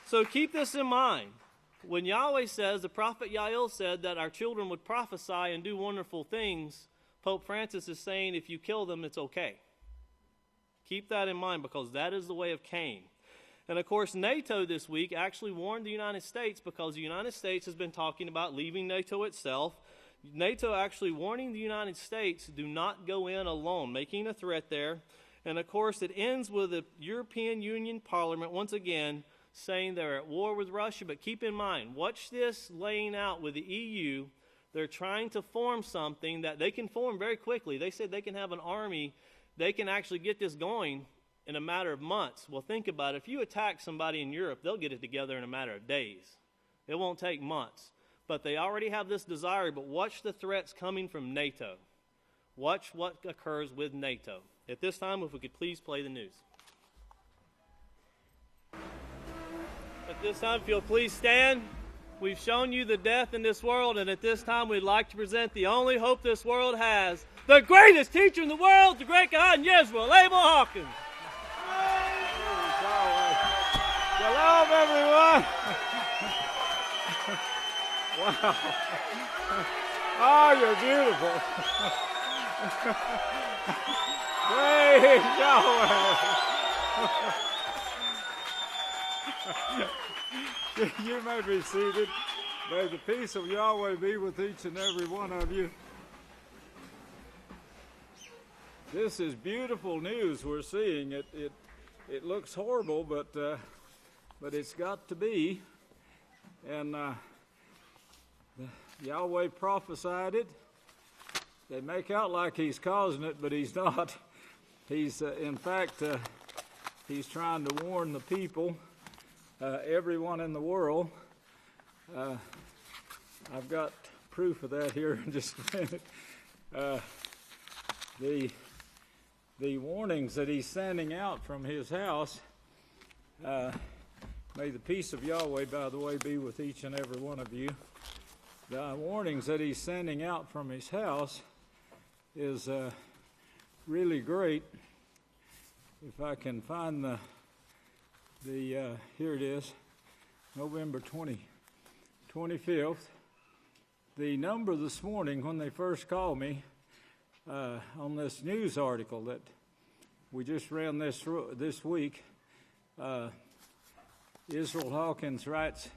So keep this in mind. When Yahweh says, the prophet Yael said that our children would prophesy and do wonderful things, Pope Francis is saying if you kill them, it's okay. Keep that in mind because that is the way of Cain. And, of course, NATO this week actually warned the United States because the United States has been talking about leaving NATO itself. NATO actually warning the United States, do not go in alone, making a threat there. And, of course, it ends with the European Union Parliament, once again, saying they're at war with Russia. But keep in mind, watch this laying out with the EU. They're trying to form something that they can form very quickly. They said they can have an army. They can actually get this going in a matter of months. Well, think about it. If you attack somebody in Europe, they'll get it together in a matter of days. It won't take months. But they already have this desire. But watch the threats coming from NATO. Watch what occurs with NATO. At this time, if we could please play the news. At this time, if you'll please stand. We've shown you the death in this world, and at this time we'd like to present the only hope this world has. The greatest teacher in the world, the great God, Yisrayl Hawkins. Shalom, everyone. Wow. Oh, you're beautiful. Praise Yahweh. You may be seated. May the peace of Yahweh be with each and every one of you. This is beautiful news we're seeing. It looks horrible, but it's got to be. And Yahweh prophesied it. They make out like he's causing it, but he's not. He's, in fact, he's trying to warn the people, everyone in the world. I've got proof of that here in just a minute. The warnings that he's sending out from his house, may the peace of Yahweh, by the way, be with each and every one of you. The warnings that he's sending out from his house is really great. If I can find here it is, November 25th. The number this morning when they first called me on this news article that we just ran this week, Yisrayl Hawkins writes,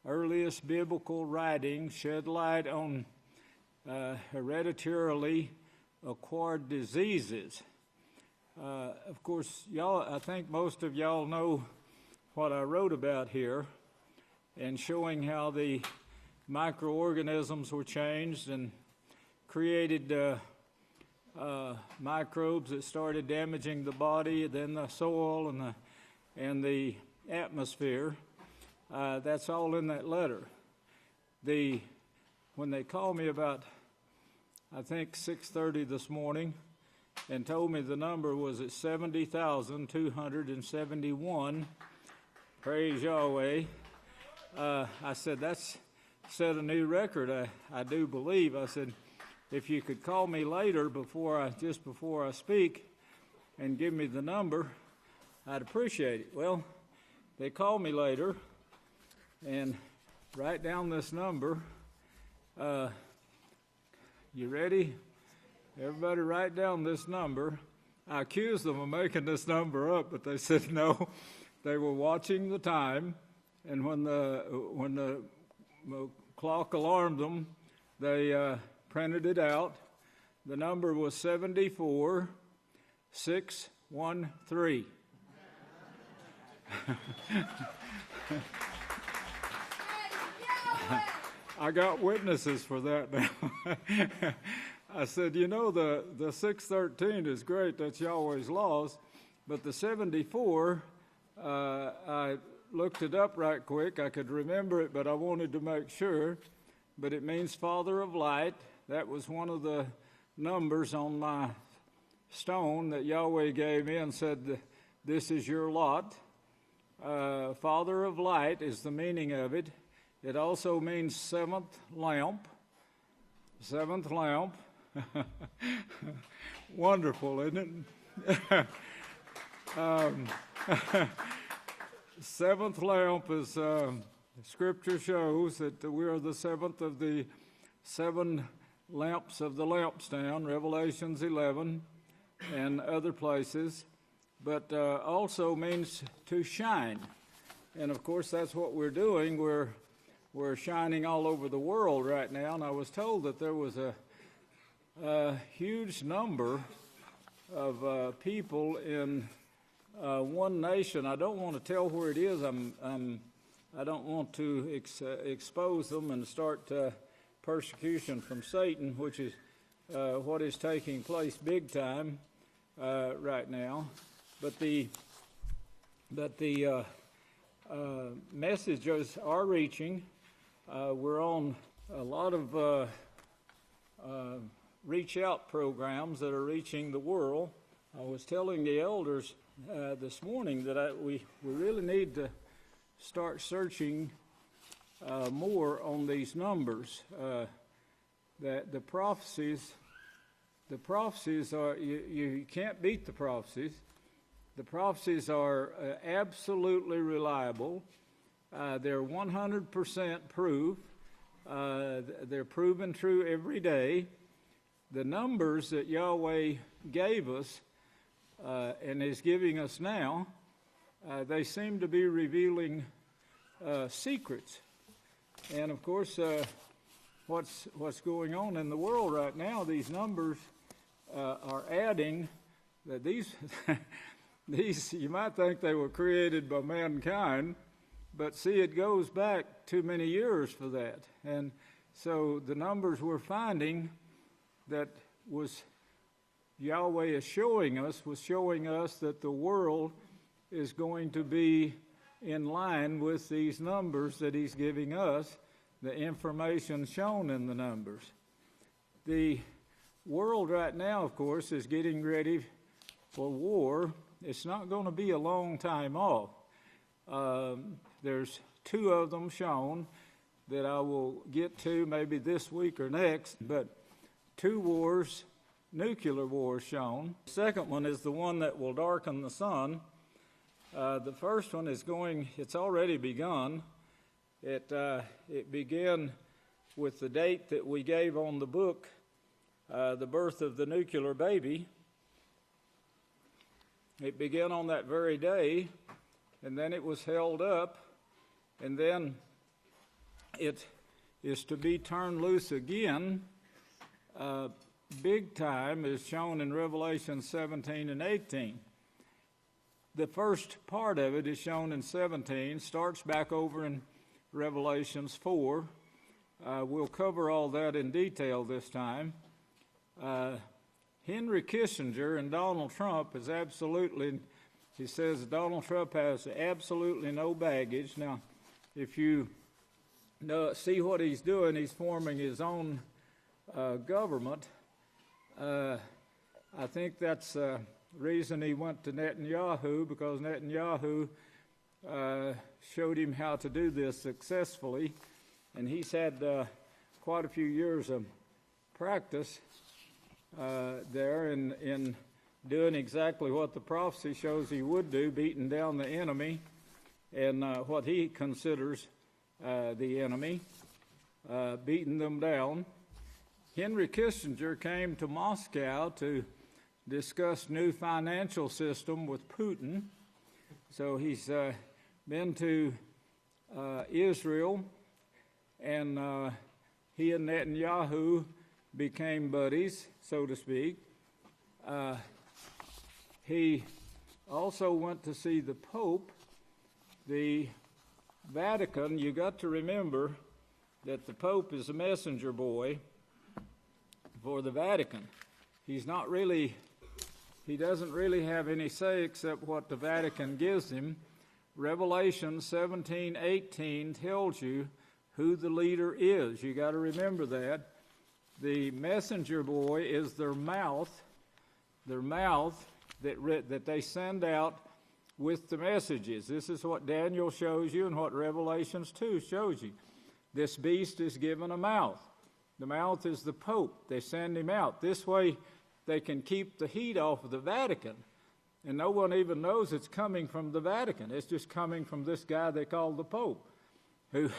earliest biblical writings shed light on hereditarily acquired diseases. Of course, I think most of y'all know what I wrote about here and showing how the microorganisms were changed and created microbes that started damaging the body, then the soil and the atmosphere. That's all in that letter. When they called me about, I think 6:30 this morning, and told me the number was at 70,271. Praise Yahweh. I said, that's set a new record, I do believe. I said, if you could call me later just before I speak and give me the number, I'd appreciate it. Well, they called me later and write down this number. You ready? Everybody write down this number. I accused them of making this number up, but they said no. They were watching the time, and when the clock alarmed them, they printed it out. The number was 74613. I got witnesses for that now. I said, the 613 is great, that's Yahweh's laws, but the 74, I looked it up right quick. I could remember it, but I wanted to make sure. But it means Father of Light. That was one of the numbers on my stone that Yahweh gave me and said, this is your lot. Father of Light is the meaning of it. It also means seventh lamp. Seventh lamp. Wonderful, isn't it? Seventh lamp is, Scripture shows that we are the seventh of the 7 lamps of the lampstand, Revelations 11 and other places, but also means to shine. And of course, that's what we're doing. We're shining all over the world right now, and I was told that there was a huge number of people in one nation. I don't want to tell where it is. I don't want to expose them and start persecution from Satan, which is what is taking place big time right now. But the messages are reaching. We're on a lot of reach out programs that are reaching the world. I was telling the elders this morning that we really need to start searching more on these numbers. That the prophecies are, you can't beat the prophecies. The prophecies are absolutely reliable. They're 100% proof. They're proven true every day. The numbers that Yahweh gave us and is giving us now, they seem to be revealing secrets. And of course, what's going on in the world right now, these numbers are adding that these you might think they were created by mankind, but see, it goes back too many years for that. And so the numbers we're finding that was Yahweh is showing us that the world is going to be in line with these numbers that he's giving us, the information shown in the numbers. The world right now, of course, is getting ready for war. It's not going to be a long time off. There's 2 of them shown that I will get to maybe this week or next, but 2 wars, nuclear wars shown. The second one is the one that will darken the sun. The first one is it's already begun. It began with the date that we gave on the book, the birth of the nuclear baby. It began on that very day, and then it was held up, and then it is to be turned loose again. Big time is shown in Revelation 17 and 18. The first part of it is shown in 17, starts back over in Revelations 4. We'll cover all that in detail this time. Henry Kissinger and Donald Trump he says Donald Trump has absolutely no baggage. Now, if you see what he's doing, he's forming his own government. I think that's the reason he went to Netanyahu, because Netanyahu showed him how to do this successfully, and he's had quite a few years of practice there in doing exactly what the prophecy shows he would do, beating down the enemy and what he considers the enemy, beating them down. Henry Kissinger came to Moscow to discuss new financial system with Putin. So he's been to Israel, and he and Netanyahu became buddies, so to speak. He also went to see the Pope. The Vatican, you got to remember that the Pope is a messenger boy for the Vatican. He doesn't really have any say except what the Vatican gives him. Revelation 17:18 tells you who the leader is. You got to remember that. The messenger boy is their mouth that they send out with the messages. This is what Daniel shows you and what Revelations 2 shows you. This beast is given a mouth. The mouth is the Pope. They send him out. This way they can keep the heat off of the Vatican. And no one even knows it's coming from the Vatican. It's just coming from this guy they call the Pope, who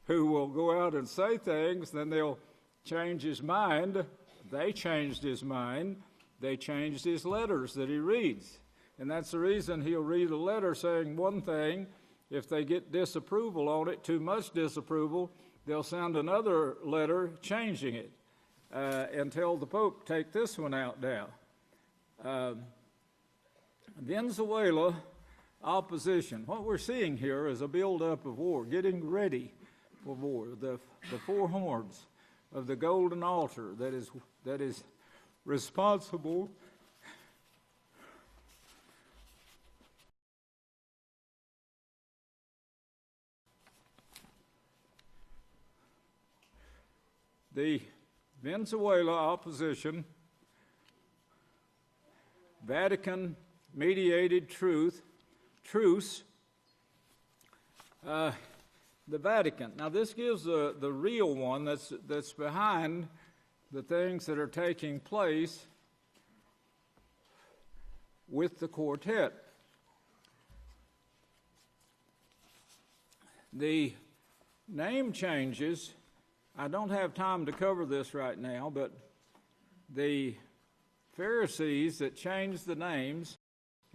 will go out and say things, then they'll change his mind. They changed his mind. They changed his letters that he reads. And that's the reason he'll read a letter saying one thing. If they get disapproval on it, too much disapproval, they'll send another letter changing it and tell the Pope, take this one out now. Venezuela opposition. What we're seeing here is a buildup of war, getting ready for war. The four horns of the golden altar that is responsible the Venezuela opposition, Vatican mediated truce, the Vatican. Now this gives the real one that's behind the things that are taking place with the quartet. The name changes. I don't have time to cover this right now, but the Pharisees that changed the names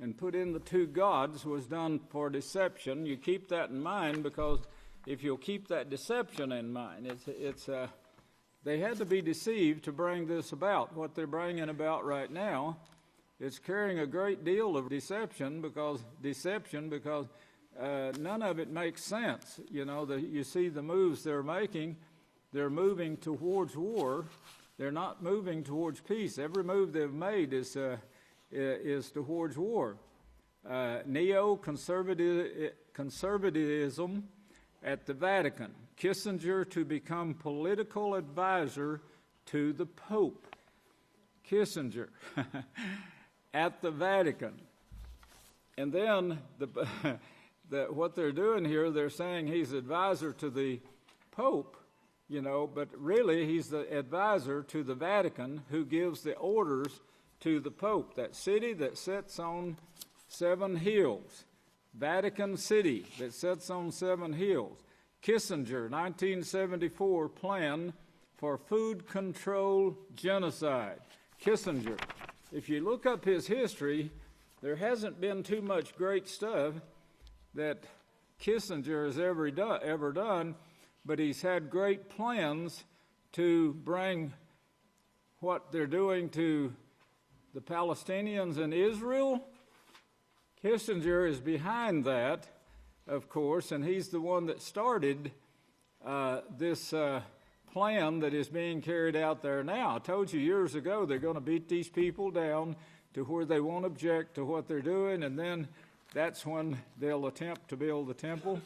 and put in the two gods was done for deception. You keep that in mind, because if you'll keep that deception in mind, they had to be deceived to bring this about. What they're bringing about right now is carrying a great deal of deception because none of it makes sense. You know, you see the moves they're making. They're moving towards war. They're not moving towards peace. Every move they've made is towards war. Neo-conservatism at the Vatican. Kissinger to become political advisor to the Pope. Kissinger at the Vatican. And then what they're doing here, they're saying he's advisor to the Pope, you know, but really he's the advisor to the Vatican who gives the orders to the Pope. That city that sits on 7 hills. Vatican City that sits on 7 hills. Kissinger, 1974 plan for food control genocide. Kissinger. If you look up his history, there hasn't been too much great stuff that Kissinger has ever done, but he's had great plans to bring what they're doing to the Palestinians in Israel. Kissinger is behind that, of course, and he's the one that started this plan that is being carried out there now. I told you years ago they're going to beat these people down to where they won't object to what they're doing, and then that's when they'll attempt to build the temple.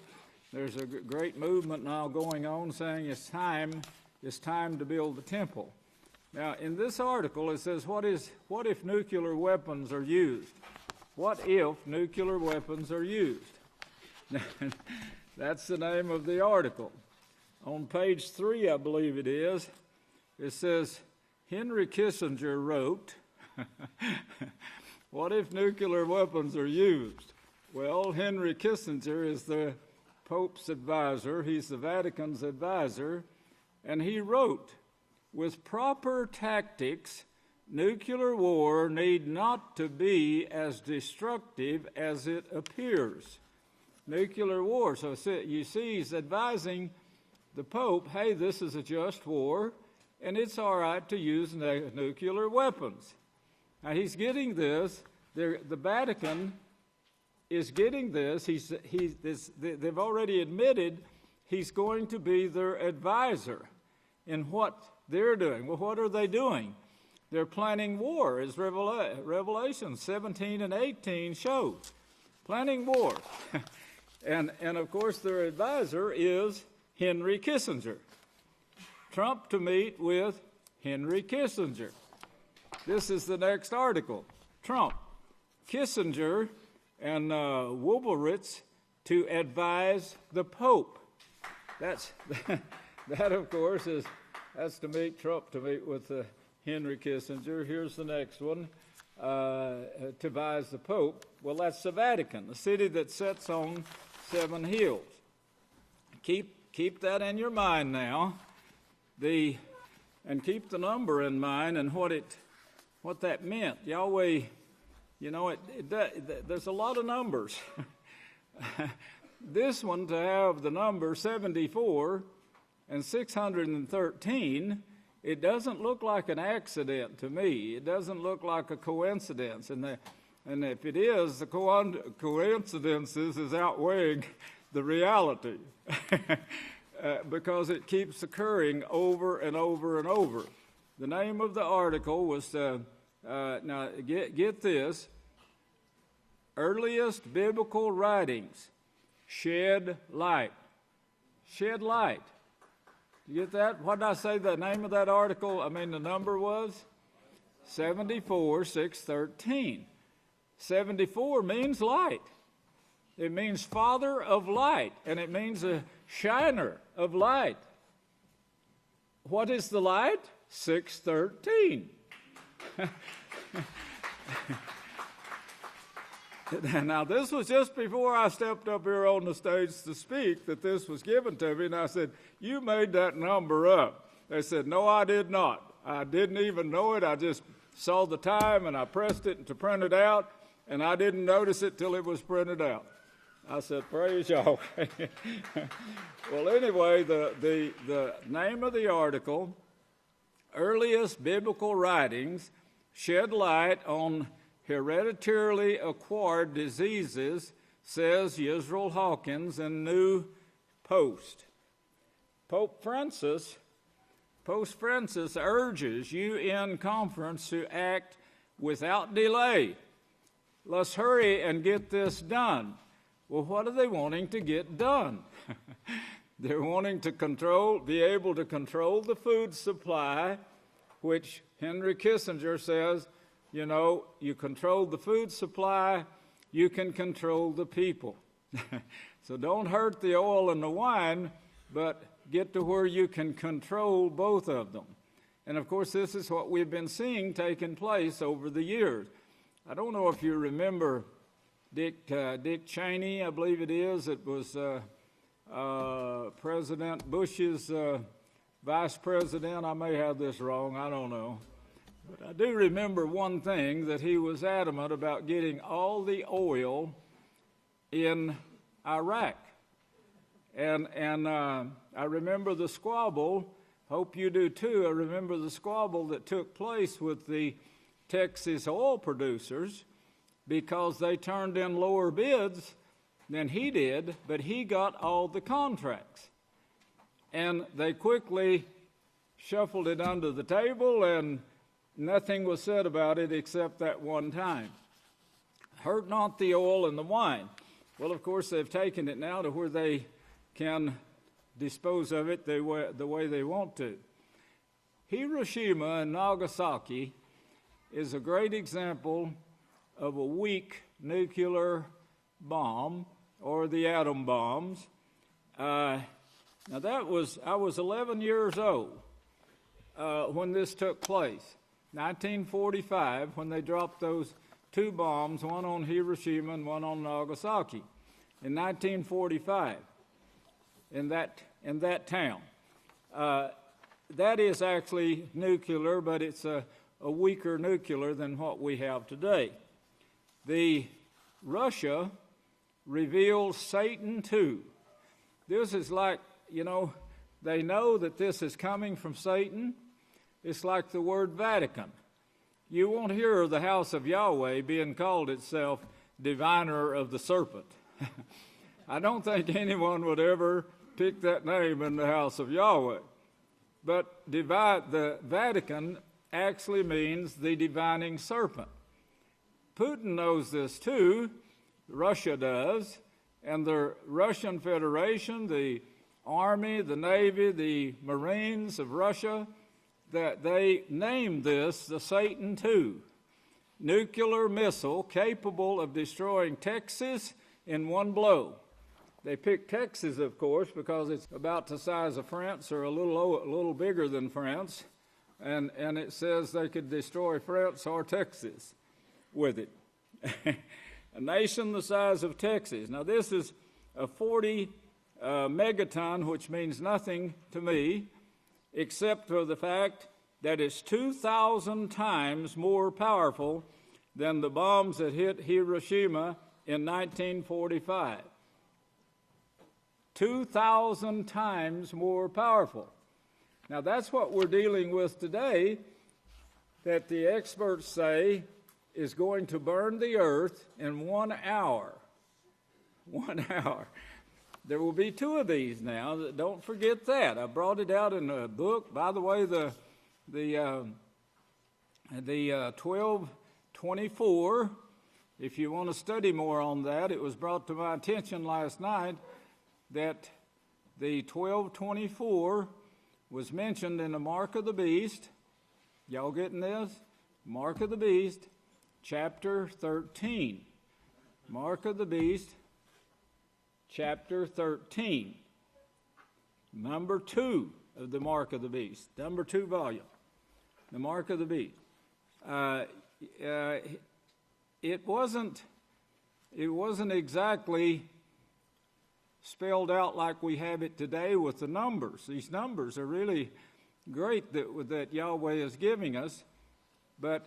There's a great movement now going on saying it's time to build the temple. Now, in this article, it says, what if nuclear weapons are used? What if nuclear weapons are used? That's the name of the article. On page 3, I believe it It says, Henry Kissinger wrote, what if nuclear weapons are used? Well, Henry Kissinger is the Pope's advisor. He's the Vatican's advisor. And he wrote, with proper tactics, nuclear war need not to be as destructive as it appears. Nuclear war. So you see, he's advising the Pope, hey, this is a just war, and it's all right to use nuclear weapons. Now, he's getting this. The Vatican is getting this. They've already admitted he's going to be their advisor in what they're doing. Well, what are they doing? They're planning war, as Revelation 17 and 18 shows. Planning war. and of course, their advisor is Henry Kissinger. Trump to meet with Henry Kissinger. This is the next article. Trump, Kissinger, and Wolbowitz to advise the Pope. That, of course, that's to meet Trump to meet with Henry Kissinger. Here's the next one, to advise the Pope. Well, that's the Vatican, the city that sits on 7 hills. Keep that in your mind now. And keep the number in mind and what that meant. Yahweh, there's a lot of numbers. This one, to have the number 74 and 613, it doesn't look like an accident to me. It doesn't look like a coincidence. And if it is, the coincidences is outweighing the reality. Because it keeps occurring over and over and over. The name of the article was, now get this, Earliest Biblical Writings Shed Light. Shed Light. You get that? What did I say the name of that article, the number was? 74, 613. 74 means light. It means father of light, and it means a shiner of light. What is the light? 613. Now, this was just before I stepped up here on the stage to speak that this was given to me, and I said, you made that number up. They said, no, I did not. I didn't even know it. I just saw the time, and I pressed it to print it out, and I didn't notice it till it was printed out. I said, praise Yahweh. Well, anyway, the name of the article, Earliest Biblical Writings Shed Light on Hereditarily Acquired Diseases, says Yisrayl Hawkins in New Post. Pope Francis urges UN conference to act without delay. Let's hurry and get this done. Well, what are they wanting to get done? They're wanting to be able to control the food supply, which Henry Kissinger says, you control the food supply, you can control the people. So don't hurt the oil and the wine, but get to where you can control both of them. And of course, this is what we've been seeing taking place over the years. I don't know if you remember Dick Cheney, I believe it is. It was President Bush's vice president. I may have this wrong, I don't know. But I do remember one thing, that he was adamant about getting all the oil in Iraq. And I remember the squabble, hope you do too, I remember the squabble that took place with the Texas oil producers because they turned in lower bids than he did, but he got all the contracts. And they quickly shuffled it under the table, and nothing was said about it except that one time. Hurt not the oil and the wine. Well, of course, they've taken it now to where they can dispose of it the way they want to. Hiroshima and Nagasaki is a great example of a weak nuclear bomb, or the atom bombs. Now I was 11 years old. when this took place. 1945, when they dropped those 2 bombs, one on Hiroshima and one on Nagasaki. In 1945, in that town. That is actually nuclear, but it's a weaker nuclear than what we have today. Russia reveals Satan too. This is like, they know that this is coming from Satan. It's like the word Vatican. You won't hear the house of Yahweh being called itself diviner of the serpent. I don't think anyone would ever pick that name in the house of Yahweh. But the Vatican actually means the divining serpent. Putin knows this too. Russia does. And the Russian Federation, the Army, the Navy, the Marines of Russia, that they named this the Satan II. Nuclear missile capable of destroying Texas in one blow. They picked Texas, of course, because it's about the size of France or a little bigger than France, and it says they could destroy France or Texas with it. A nation the size of Texas. Now, this is a 40 megaton, which means nothing to me, except for the fact that it's 2,000 times more powerful than the bombs that hit Hiroshima in 1945. 2,000 times more powerful. Now, that's what we're dealing with today, that the experts say is going to burn the earth in 1 hour. 1 hour. There will be 2 of these now. Don't forget that. I brought it out in a book. By the way, the 1224, if you want to study more on that, it was brought to my attention last night that the 1224 was mentioned in the Mark of the Beast. Y'all getting this? Mark of the Beast, chapter 13. Mark of the Beast, chapter 13. Number 2 of the Mark of the Beast. Number 2 volume. The Mark of the Beast. It wasn't exactly spelled out like we have it today with the numbers. These numbers are really great that Yahweh is giving us, but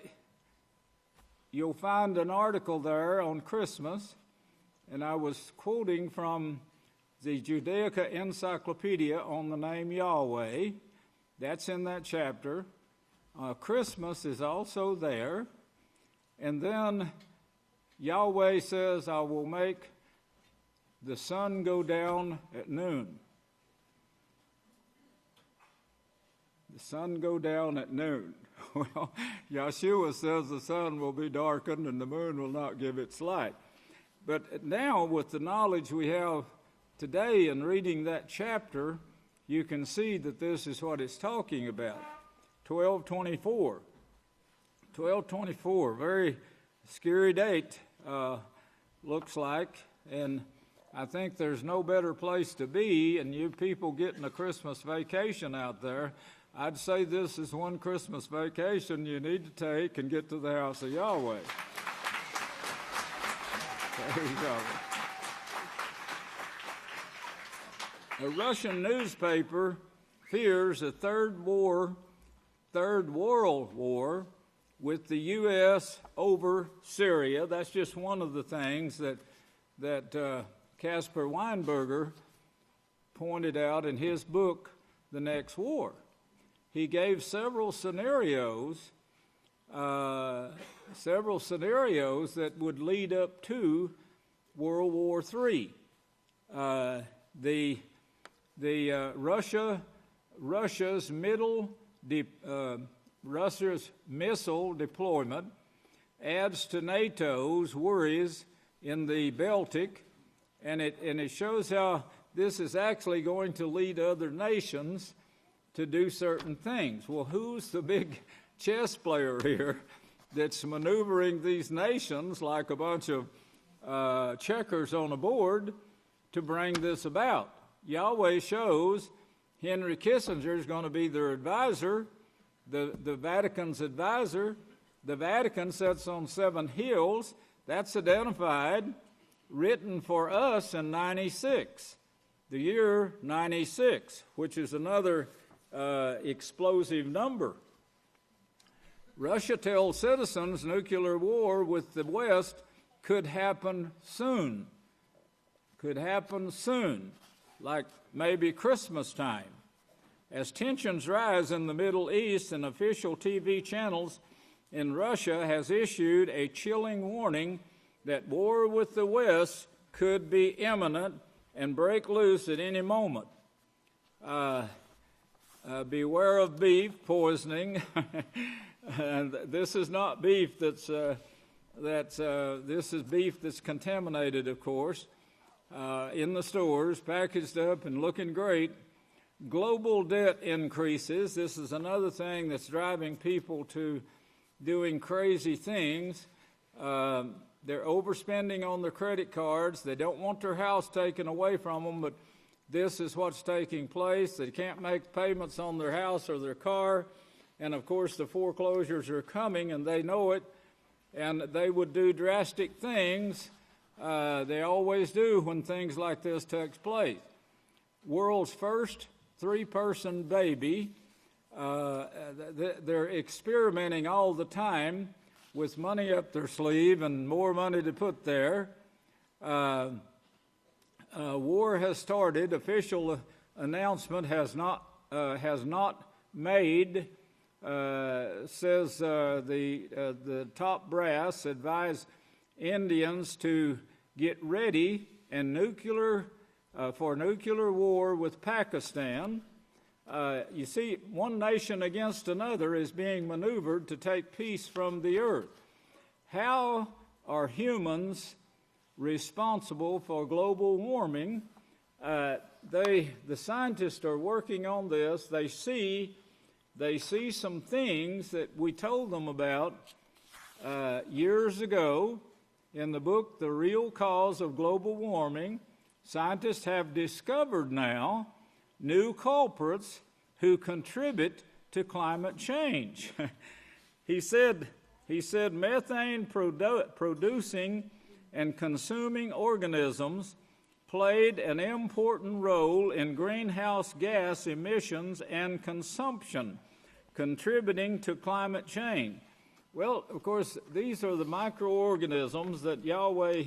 you'll find an article there on Christmas, and I was quoting from the Judaica Encyclopedia on the name Yahweh. That's in that chapter. Christmas is also there. And then Yahweh says, I will make the sun go down at noon. The sun go down at noon. Well, Yeshua says the sun will be darkened and the moon will not give its light. But now, with the knowledge we have today in reading that chapter, you can see that this is what it's talking about. 1224. 1224, very scary date, looks like. And I think there's no better place to be, and you people getting a Christmas vacation out there, I'd say this is one Christmas vacation you need to take and get to the house of Yahweh. There you go. A Russian newspaper fears a third world war with the U.S. over Syria. That's just one of the things that Caspar Weinberger pointed out in his book, The Next War. He gave several scenarios that would lead up to World War III. Russia's missile deployment adds to NATO's worries in the Baltic, and it shows how this is actually going to lead other nations to do certain things. Well, who's the big chess player here that's maneuvering these nations like a bunch of checkers on a board to bring this about? Yahweh shows Henry Kissinger is going to be their advisor, the Vatican's advisor. The Vatican sits on 7 hills. That's identified, written for us in 96, the year 96, which is another explosive number. Russia tells citizens nuclear war with the West could happen soon. Could happen soon, like maybe Christmas time. As tensions rise in the Middle East, an official TV channels in Russia has issued a chilling warning that war with the West could be imminent and break loose at any moment. Beware of beef poisoning. And this is not beef this is beef that's contaminated, of course, in the stores, packaged up and looking great. Global debt increases. This is another thing that's driving people to doing crazy things. They're overspending on their credit cards. They don't want their house taken away from them, but this is what's taking place. They can't make payments on their house or their car. And, of course, the foreclosures are coming, and they know it. And they would do drastic things. They always do when things like this takes place. World's first 3-person baby. They're experimenting all the time with money up their sleeve and more money to put there. War has started. Official announcement has not made. Says the top brass advise Indians to get ready and for nuclear war with Pakistan. You see, one nation against another is being maneuvered to take peace from the earth. How are humans responsible for global warming? The scientists are working on this. They see some things that we told them about years ago in the book, The Real Cause of Global Warming. Scientists have discovered now new culprits who contribute to climate change. He said methane producing and consuming organisms played an important role in greenhouse gas emissions and consumption, contributing to climate change. Well, of course, these are the microorganisms that Yahweh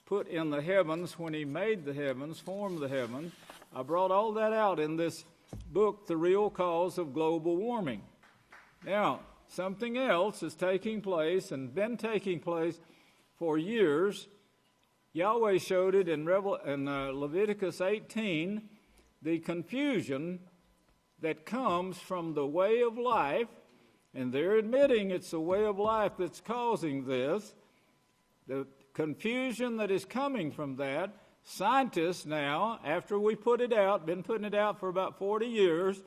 put in the heavens when he made the heavens, formed the heavens. I brought all that out in this book, The Real Cause of Global Warming. Now, something else is taking place and been taking place for years. Yahweh showed it in Leviticus 18, the confusion that comes from the way of life, and they're admitting it's the way of life that's causing this, the confusion that is coming from that. Scientists now, after we put it out, been putting it out for about 40 years,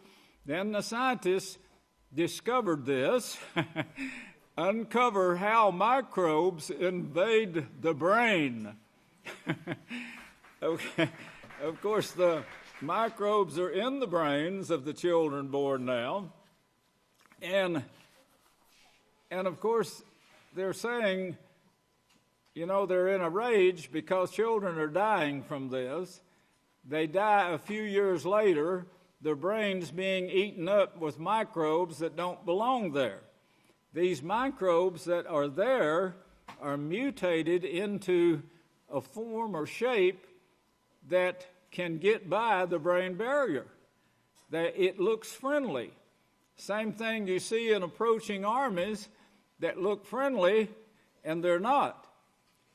then the scientists discovered this, uncover how microbes invade the brain. Okay. Of course, the microbes are in the brains of the children born now. And of course, they're saying, they're in a rage because children are dying from this. They die a few years later, their brains being eaten up with microbes that don't belong there. These microbes that are there are mutated into a form or shape that can get by the brain barrier. That it looks friendly. Same thing you see in approaching armies that look friendly and they're not.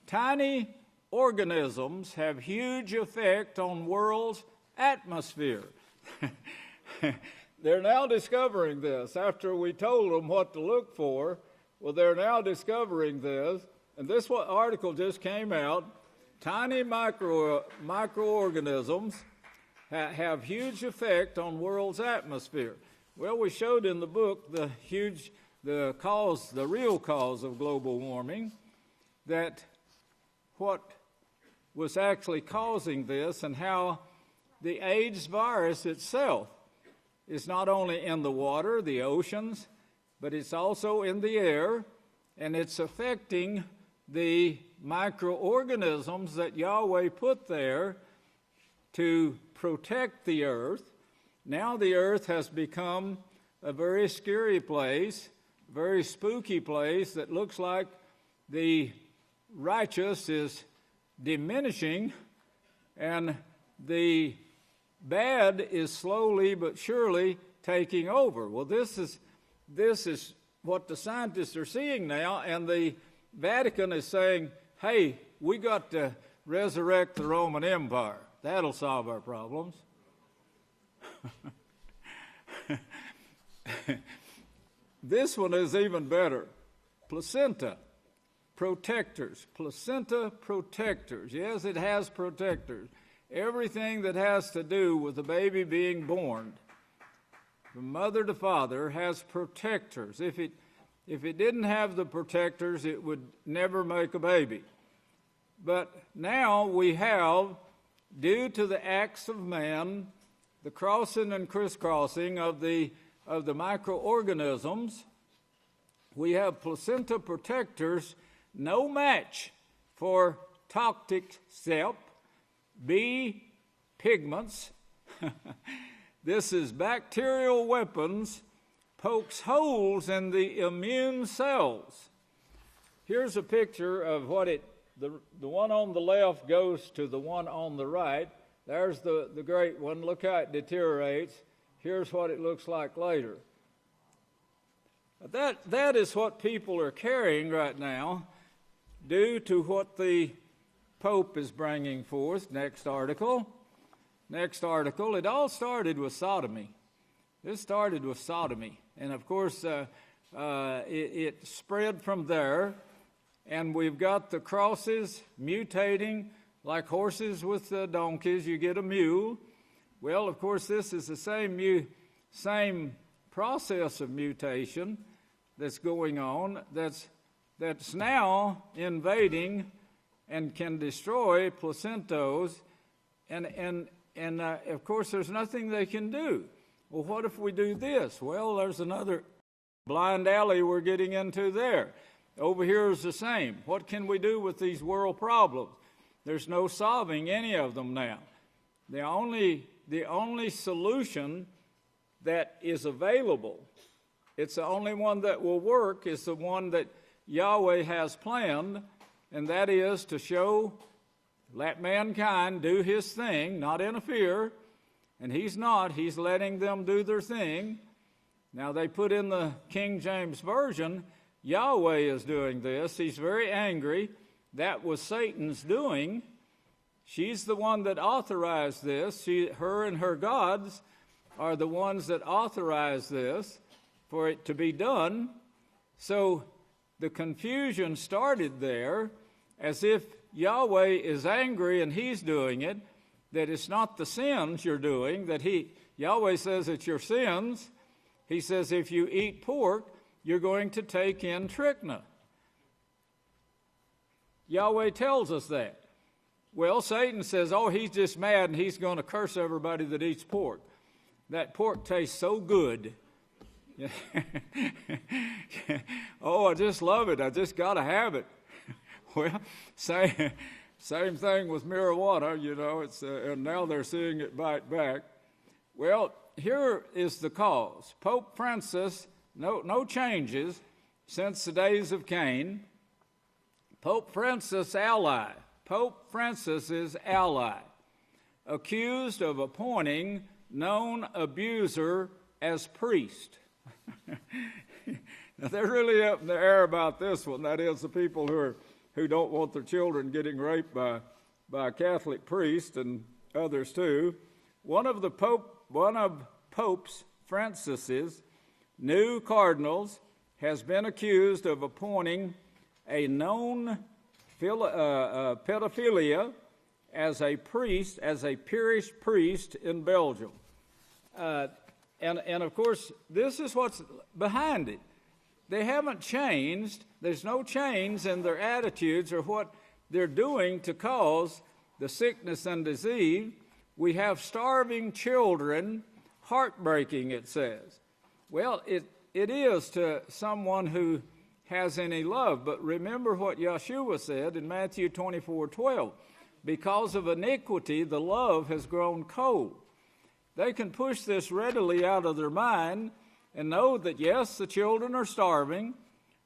Tiny organisms have huge effect on world's atmosphere. They're now discovering this. After we told them what to look for, well, they're now discovering this. And this article just came out. Tiny microorganisms have huge effect on world's atmosphere. Well, we showed in the book the real cause of global warming, that what was actually causing this and how the AIDS virus itself is not only in the water, the oceans, but it's also in the air, and it's affecting the microorganisms that Yahweh put there to protect the earth. Now the earth has become a very scary place, very spooky place that looks like the righteous is diminishing and the bad is slowly but surely taking over. Well, this is what the scientists are seeing now, and the Vatican is saying, hey, we got to resurrect the Roman Empire. That'll solve our problems. This one is even better. Placenta protectors. Placenta protectors. Yes, it has protectors. Everything that has to do with the baby being born, from mother to father, has protectors. If it didn't have the protectors, it would never make a baby. But now we have, due to the acts of man, the crossing and crisscrossing of the microorganisms, we have placenta protectors, no match for toxic sep, B pigments. This is bacterial weapons, pokes holes in the immune cells. Here's a picture of what the one on the left goes to the one on the right. There's the great one. Look how it deteriorates. Here's what it looks like later. That is what people are carrying right now due to what the Pope is bringing forth. Next article. It all started with sodomy. This started with sodomy. And, of course, it spread from there. And we've got the crosses mutating like horses with donkeys. You get a mule. Well, of course, this is the same process of mutation that's going on that's now invading and can destroy placentos, and of course there's nothing they can do. Well, what if we do this? Well, there's another blind alley we're getting into there. Over here is the same. What can we do with these world problems? There's no solving any of them now. The only solution that is available, it's the only one that will work, is the one that Yahweh has planned, and that is to let mankind do his thing, not interfere. And he's letting them do their thing. Now they put in the King James Version, Yahweh is doing this. He's very angry. That was Satan's doing. She's the one that authorized this. Her and her gods are the ones that authorized this for it to be done. So the confusion started there, as if Yahweh is angry and he's doing it, that it's not the sins you're doing, Yahweh says it's your sins. He says if you eat pork, you're going to take in trichina. Yahweh tells us that. Well, Satan says, he's just mad and he's going to curse everybody that eats pork. That pork tastes so good. I just love it. I just got to have it. Well, same thing with marijuana, and now they're seeing it bite back. Well, here is the cause. Pope Francis, no changes since the days of Cain. Pope Francis' ally, accused of appointing known abuser as priest. Now, they're really up in the air about this one. That is, the people who don't want their children getting raped by a Catholic priest and others too. One of Pope Francis's new cardinals has been accused of appointing a known pedophilia as a priest, as a parish priest in Belgium. And of course, this is what's behind it. They haven't changed. There's no change in their attitudes or what they're doing to cause the sickness and disease. We have starving children, heartbreaking, it says. Well, it is to someone who has any love. But remember what Yeshua said in Matthew 24:12. Because of iniquity, the love has grown cold. They can push this readily out of their mind and know that, yes, the children are starving.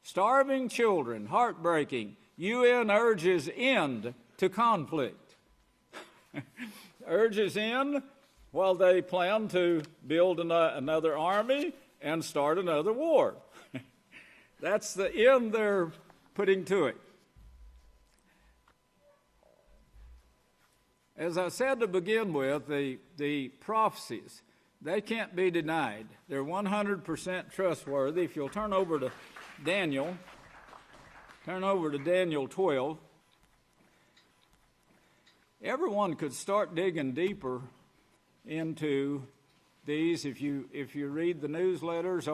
Starving children, heartbreaking. UN urges end to conflict. Urges end while they plan to build another army and start another war. That's the end they're putting to it. As I said to begin with, the prophecies, they can't be denied. They're 100% trustworthy. If you'll turn over to Daniel 12. Everyone could start digging deeper into these if you read the newsletters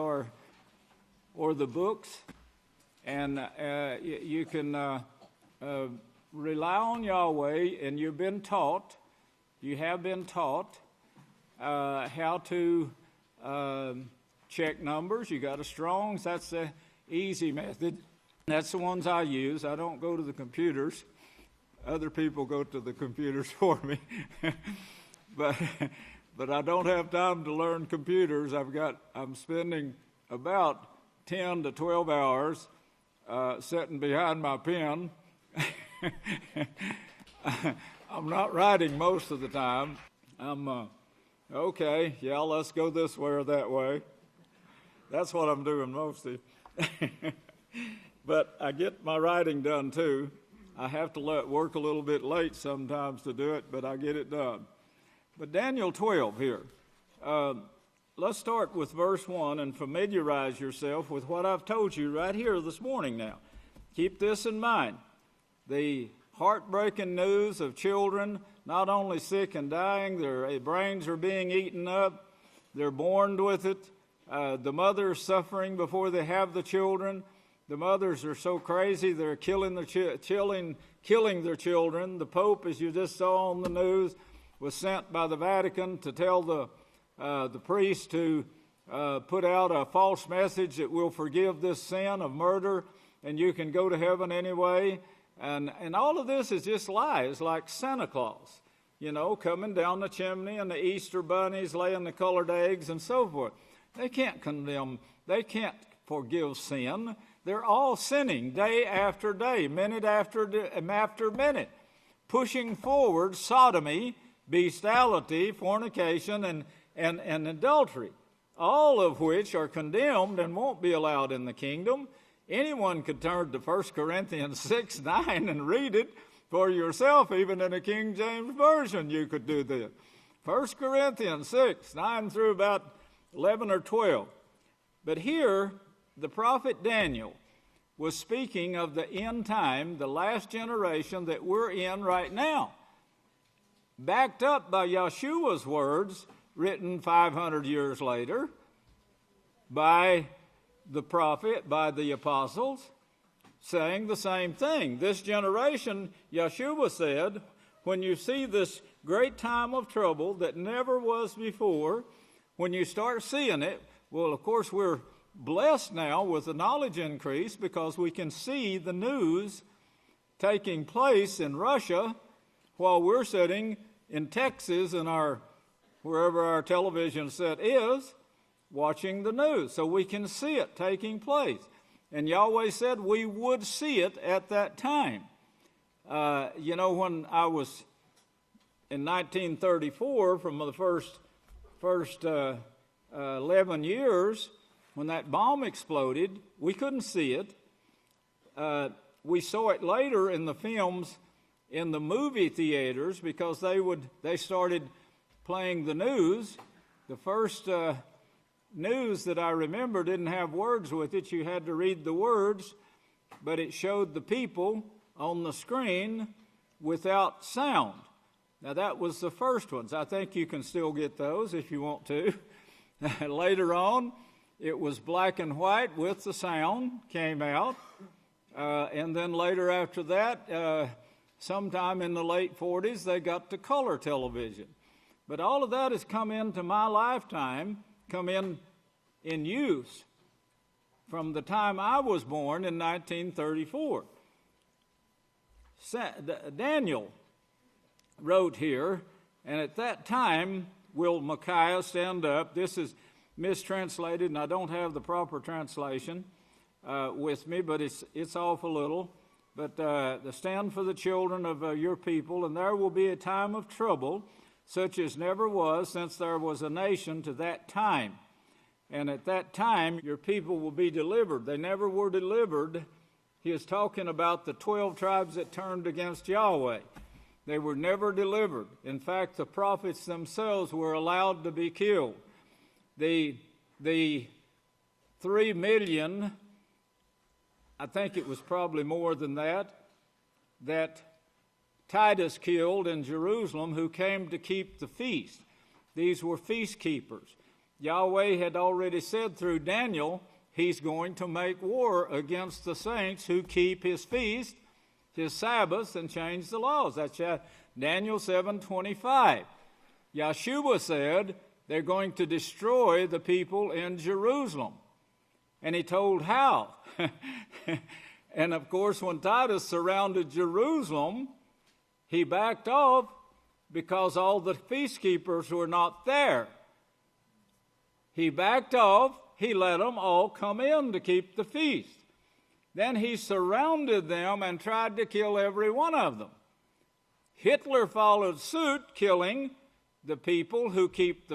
or the books, and you can rely on Yahweh, and you have been taught how to check numbers. You got a Strong's. That's the easy method. That's the ones I use. I don't go to the computers. Other people go to the computers for me. but I don't have time to learn computers. I'm spending about 10 to 12 hours sitting behind my pen. I'm not writing most of the time. I'm okay, yeah, let's go this way or that way. That's what I'm doing mostly. But I get my writing done too. I have to work a little bit late sometimes to do it, but I get it done. But Daniel 12 here. Let's start with verse 1 and familiarize yourself with what I've told you right here this morning now. Keep this in mind. The heartbreaking news of children not only sick and dying, their brains are being eaten up, they're born with it. The mothers suffering before they have the children. The mothers are so crazy they're killing their children. The Pope, as you just saw on the news, was sent by the Vatican to tell the priest to put out a false message that will forgive this sin of murder and you can go to heaven anyway. And all of this is just lies, like Santa Claus, coming down the chimney and the Easter bunnies laying the colored eggs and so forth. They can't condemn, they can't forgive sin. They're all sinning day after day, minute after minute, pushing forward sodomy, bestiality, fornication, and adultery, all of which are condemned and won't be allowed in the kingdom. Anyone could turn to 1 Corinthians 6:9 and read it for yourself. Even in a King James Version, you could do this. 1 Corinthians 6:9 through about 11 or 12. But here, the prophet Daniel was speaking of the end time, the last generation that we're in right now, backed up by Yeshua's words written 500 years later by the prophet, by the apostles, saying the same thing. This generation, Yeshua said, when you see this great time of trouble that never was before, when you start seeing it, well, of course, we're blessed now with the knowledge increase because we can see the news taking place in Russia while we're sitting in Texas and wherever our television set is, watching the news. So we can see it taking place. And Yahweh said we would see it at that time. When I was in 1934, from the first 11 years, when that bomb exploded, we couldn't see it. We saw it later in the films in the movie theaters because they started playing the news. The first news that I remember didn't have words with it. You had to read the words, but it showed the people on the screen without sound. Now, that was the first ones. I think you can still get those if you want to. Later on, it was black and white with the sound came out. And then later after that, sometime in the late 40s, they got to color television. But all of that has come into my lifetime, come in use. from the time I was born in 1934. Daniel wrote here, and at that time will Micaiah stand up. This is mistranslated, and I don't have the proper translation with me, but it's off a little. But the stand for the children of your people, and there will be a time of trouble, such as never was since there was a nation to that time. And at that time, your people will be delivered. They never were delivered. He is talking about the 12 tribes that turned against Yahweh. They were never delivered. In fact, the prophets themselves were allowed to be killed. The 3 million, I think it was probably more than that Titus killed in Jerusalem, who came to keep the feast. These were feast keepers. Yahweh had already said through Daniel, he's going to make war against the saints who keep his feast, his Sabbaths, and change the laws. That's Daniel 7:25. Yeshua said they're going to destroy the people in Jerusalem. And he told how. And of course, when Titus surrounded Jerusalem, he backed off because all the feast keepers were not there. He backed off. He let them all come in to keep the feast. Then he surrounded them and tried to kill every one of them. Hitler followed suit, killing the people who kept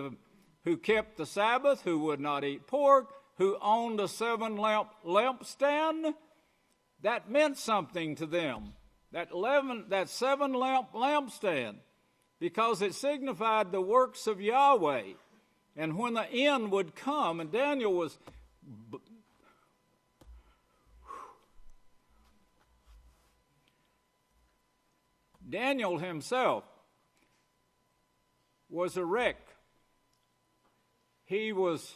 the Sabbath, who would not eat pork, who owned a 7-lamp lampstand. That meant something to them. That 7-lamp lampstand, because it signified the works of Yahweh. And when the end would come, and Daniel was Daniel himself was a wreck. He was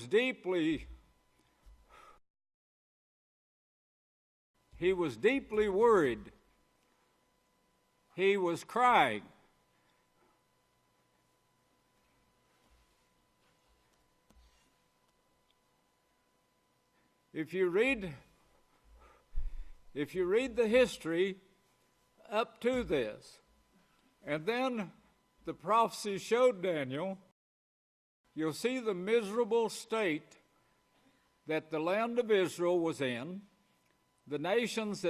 deeply worried. He was crying. If you read the history up to this, and then the prophecy showed Daniel, you'll see the miserable state that the land of Israel was in, the nations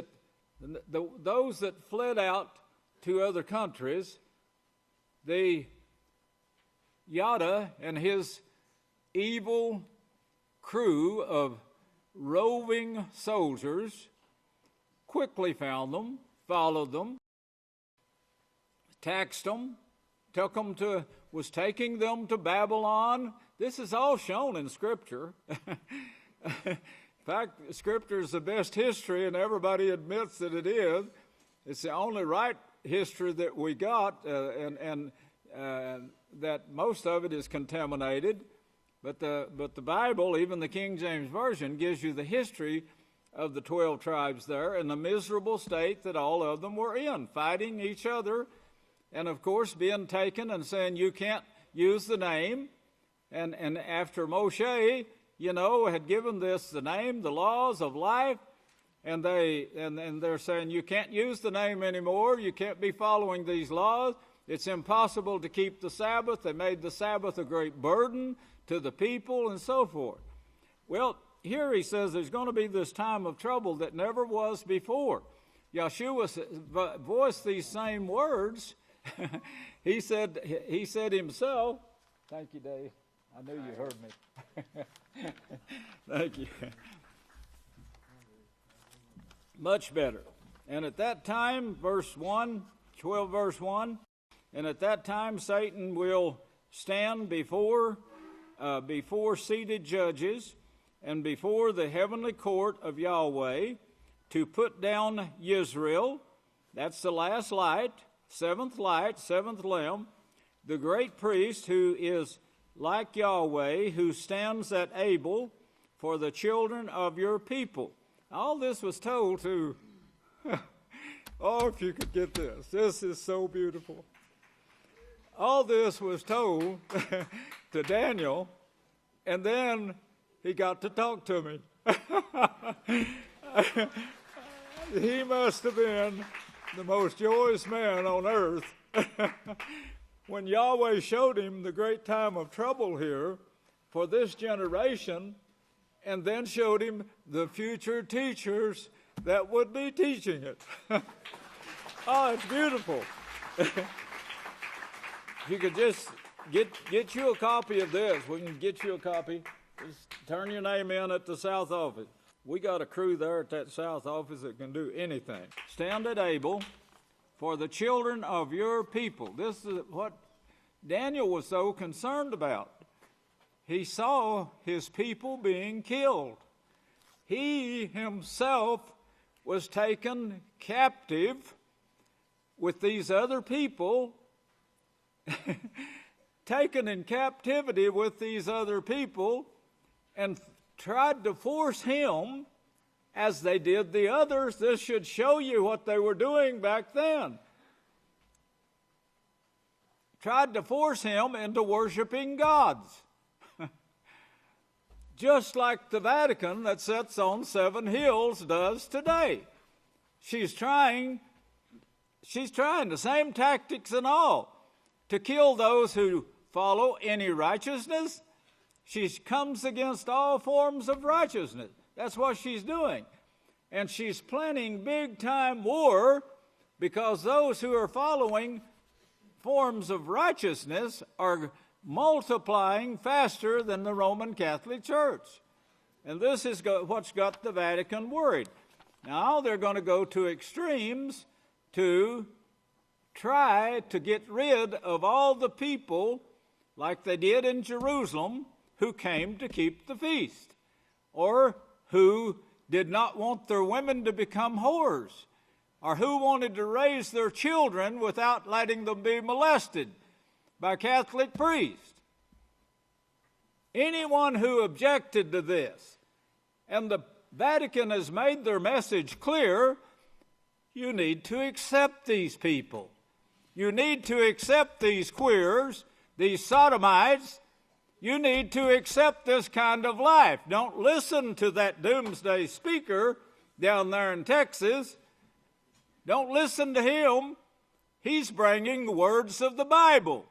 those that fled out to other countries, the Yada and his evil crew of roving soldiers quickly found them, followed them, taxed them, was taking them to Babylon. This is all shown in Scripture. In fact, Scripture is the best history, and everybody admits that it is. It's the only right history that we got, and that most of it is contaminated. But the Bible, even the King James Version, gives you the history of the 12 tribes there and the miserable state that all of them were in, fighting each other, and of course being taken and saying you can't use the name. And after Moshe, had given this the name, the laws of life, and they're saying you can't use the name anymore. You can't be following these laws. It's impossible to keep the Sabbath. They made the Sabbath a great burden to the people and so forth. Well, here he says there's going to be this time of trouble that never was before. Yeshua voiced these same words. He said himself, thank you, Dave. I knew you heard me. Thank you. Much better. And at that time, 12 verse 1, and at that time Satan will stand before seated judges and before the heavenly court of Yahweh to put down Yisrayl. That's the last light, seventh lamb, the great priest who is like Yahweh, who stands at Abel for the children of your people. All this was told to, oh, if you could get this. This is so beautiful. All this was told to Daniel And then he got to talk to me. He must have been the most joyous man on earth when Yahweh showed him the great time of trouble here for this generation, and then showed him the future teachers that would be teaching it. Oh, it's beautiful. If you could just get you a copy of this. We can get you a copy. Just turn your name in at the South office. We got a crew there at that South office that can do anything. Stand at Abel for the children of your people. This is what Daniel was so concerned about. He saw his people being killed. He himself was taken captive with these other people, taken in captivity with these other people, and tried to force him, as they did the others. This should show you what they were doing back then. Tried to force him into worshiping gods. Just like the Vatican that sits on 7 hills does today. She's trying the same tactics and all to kill those who follow any righteousness. She comes against all forms of righteousness. That's what she's doing. And she's planning big-time war because those who are following forms of righteousness are multiplying faster than the Roman Catholic Church. And this is what's got the Vatican worried. Now they're going to go to extremes to try to get rid of all the people, like they did in Jerusalem, who came to keep the feast, or who did not want their women to become whores, or who wanted to raise their children without letting them be molested by Catholic priests. Anyone who objected to this, and the Vatican has made their message clear, you need to accept these people. You need to accept these queers, these sodomites. You need to accept this kind of life. Don't listen to that doomsday speaker down there in Texas. Don't listen to him. He's bringing the words of the Bible.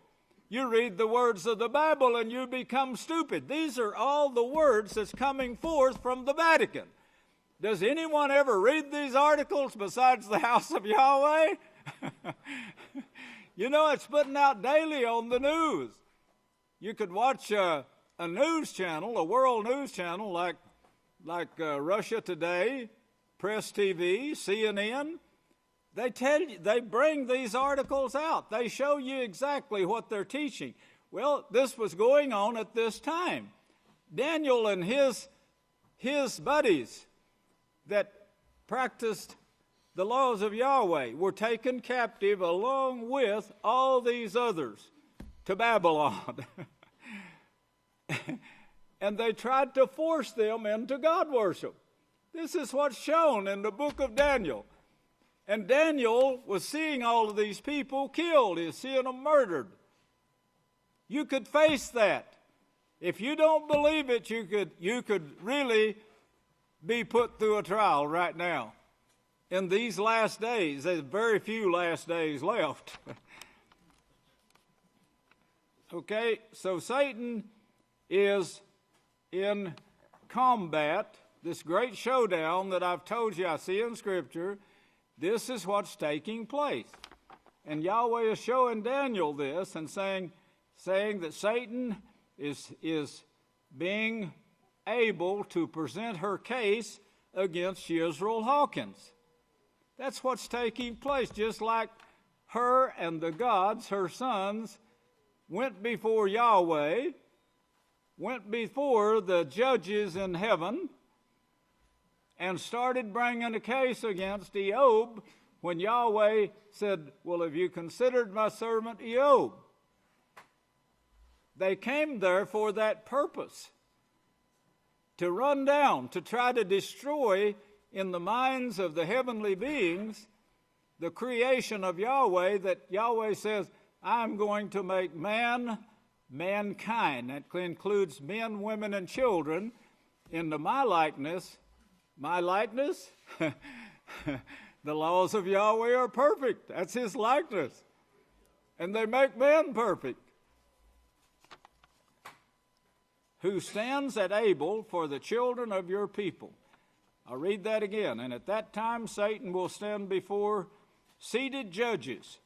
You read the words of the Bible and you become stupid. These are all the words that's coming forth from the Vatican. Does anyone ever read these articles besides the house of Yahweh? You know, it's putting out daily on the news. You could watch a news channel, a world news channel like Russia Today, Press TV, CNN. They bring these articles out. They show you exactly what they're teaching. Well, this was going on at this time. Daniel and his buddies that practiced the laws of Yahweh were taken captive along with all these others to Babylon. And they tried to force them into God worship. This is what's shown in the book of Daniel. And Daniel was seeing all of these people killed. He was seeing them murdered. You could face that. If you don't believe it, you could really be put through a trial right now. In these last days, there's very few last days left. Okay, so Satan is in combat, this great showdown that I've told you I see in Scripture. This is what's taking place. And Yahweh is showing Daniel this and saying that Satan is being able to present her case against Yisrayl Hawkins. That's what's taking place, just like her and the gods, her sons, went before Yahweh, went before the judges in heaven, and started bringing a case against Eob when Yahweh said, well, have you considered my servant Eob? They came there for that purpose, to run down, to try to destroy in the minds of the heavenly beings the creation of Yahweh, that Yahweh says, I'm going to make man mankind. That includes men, women, and children into my likeness. My likeness? The laws of Yahweh are perfect. That's his likeness. And they make man perfect. Who stands at Abel for the children of your people. I'll read that again. And at that time Satan will stand before seated judges.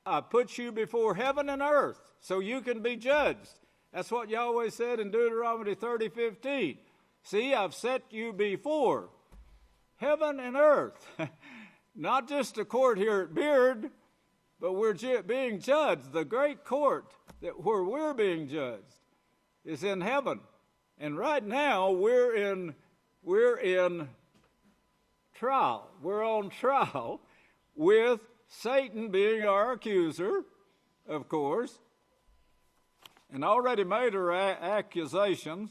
I put you before heaven and earth so you can be judged. That's what Yahweh said in Deuteronomy 30:15. See, I've set you before heaven and earth. Not just a court here at Beard, but we're being judged. The great court where we're being judged is in heaven. And right now we're in trial. We're on trial with Satan being our accuser, of course, and already made her accusations.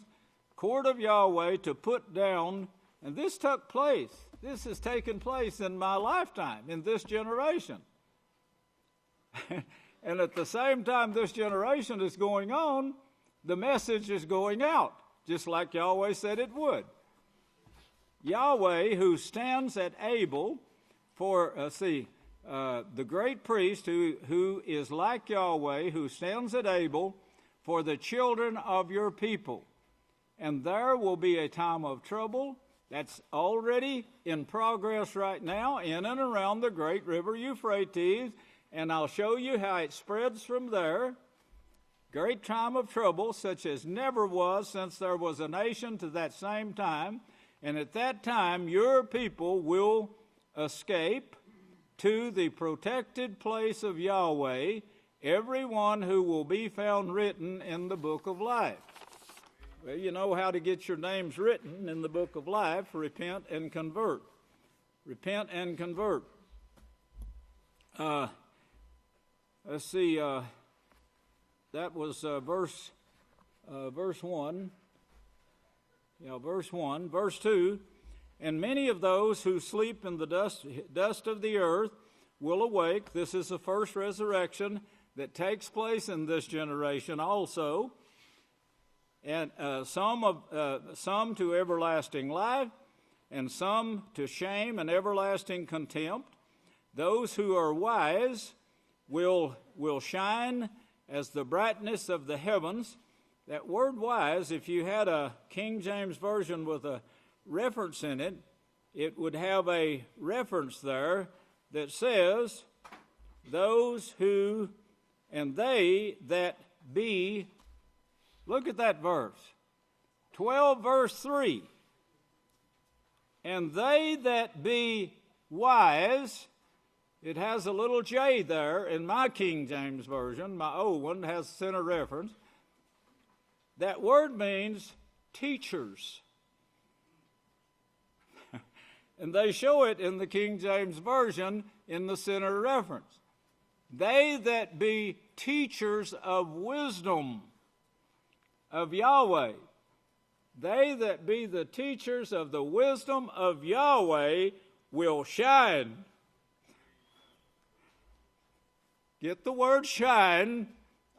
Court of Yahweh to put down, and this took place. This has taken place in my lifetime, in this generation. And at the same time this generation is going on, the message is going out, just like Yahweh said it would. Yahweh, who stands at Abel for, the great priest who is like Yahweh, who stands at Abel for the children of your people. And there will be a time of trouble. That's already in progress right now in and around the great river Euphrates, and I'll show you how it spreads from there. Great time of trouble, such as never was since there was a nation to that same time, and at that time your people will escape to the protected place of Yahweh, everyone who will be found written in the book of life. Well, you know how to get your names written in the book of life. Repent and convert. Repent and convert. Let's see. That was verse 1. Yeah, verse 1. Verse 2. And many of those who sleep in the dust of the earth will awake. This is the first resurrection that takes place in this generation also. And some to everlasting life, and some to shame and everlasting contempt. Those who are wise will shine as the brightness of the heavens. That word wise, if you had a King James Version with a reference in it, it would have a reference there that says, those who, and they that be. Look at that verse. 12 verse 3. And they that be wise, it has a little J there in my King James Version. My old one has center reference. That word means teachers. And they show it in the King James Version in the center reference. They that be teachers of wisdom of Yahweh. They that be the teachers of the wisdom of Yahweh will shine. Get the word shine,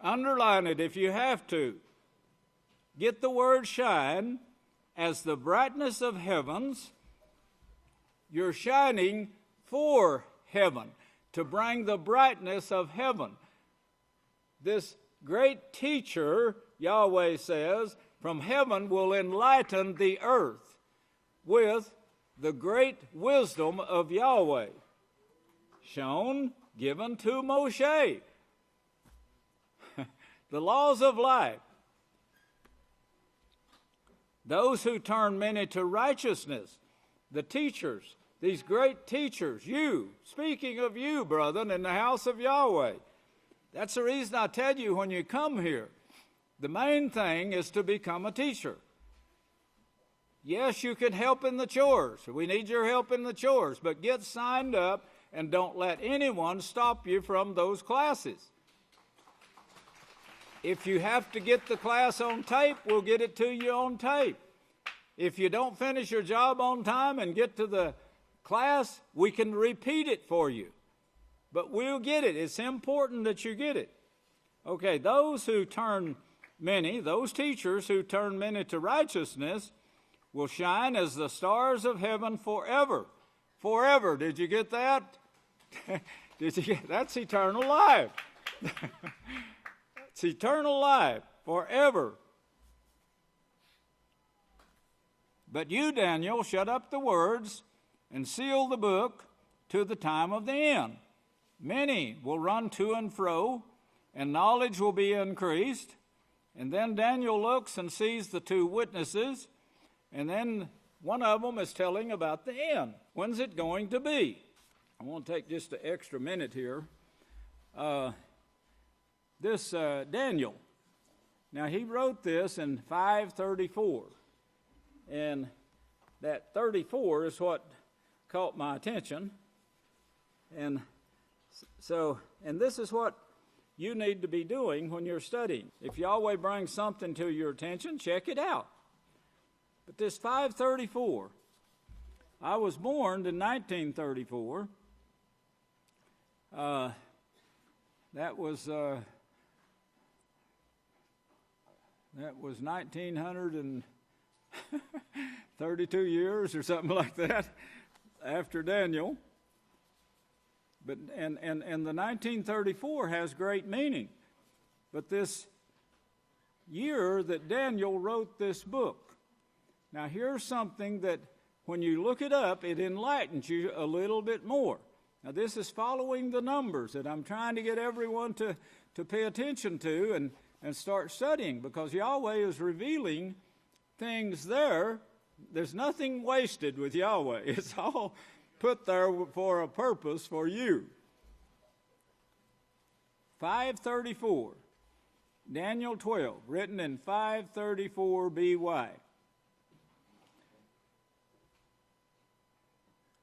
underline it if you have to. Get the word shine as the brightness of heavens. You're shining for heaven, to bring the brightness of heaven. This great teacher, Yahweh says, from heaven will enlighten the earth with the great wisdom of Yahweh, given to Moshe. The laws of life. Those who turn many to righteousness, the teachers, these great teachers, you, speaking of you, brethren, in the house of Yahweh. That's the reason I tell you when you come here, the main thing is to become a teacher. Yes, you can help in the chores. We need your help in the chores, but get signed up and don't let anyone stop you from those classes. If you have to get the class on tape, we'll get it to you on tape. If you don't finish your job on time and get to the class, we can repeat it for you. But we'll get it. It's important that you get it. Okay, those teachers who turn many to righteousness will shine as the stars of heaven forever. Forever. Did you get that? That's eternal life. It's eternal life. Forever. But you, Daniel, shut up the words and seal the book to the time of the end. Many will run to and fro, and knowledge will be increased. And then Daniel looks and sees the two witnesses, and then one of them is telling about the end. When's it going to be? I want to take just an extra minute here. Daniel, now he wrote this in 534, and that 34 is what caught my attention. And this is what you need to be doing when you're studying. If Yahweh brings something to your attention, check it out. But this 534, I was born in 1934. That was 1932 years or something like that after Daniel. But and the 1934 has great meaning. But this year that Daniel wrote this book. Now here's something that when you look it up, it enlightens you a little bit more. Now this is following the numbers that I'm trying to get everyone to pay attention to and start studying, because Yahweh is revealing things there. There's nothing wasted with Yahweh. It's all put there for a purpose for you. 534, Daniel 12, written in 534 BY.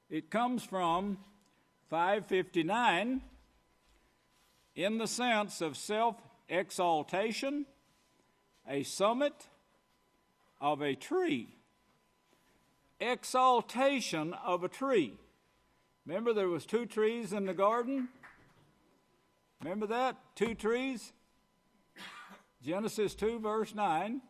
It comes from 559 in the sense of self-exaltation, a summit of a tree. Exaltation of a tree. Remember there was 2 trees in the garden? Remember that? 2 trees? Genesis 2 verse 9.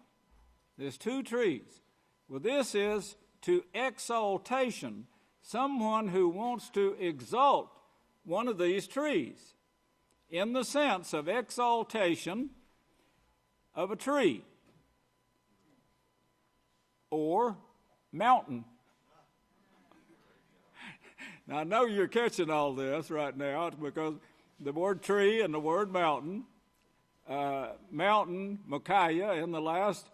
There's 2 trees. Well, this is to exaltation. Someone who wants to exalt one of these trees in the sense of exaltation of a tree or mountain. Now, I know you're catching all this right now because the word tree and the word mountain, Micaiah, in the last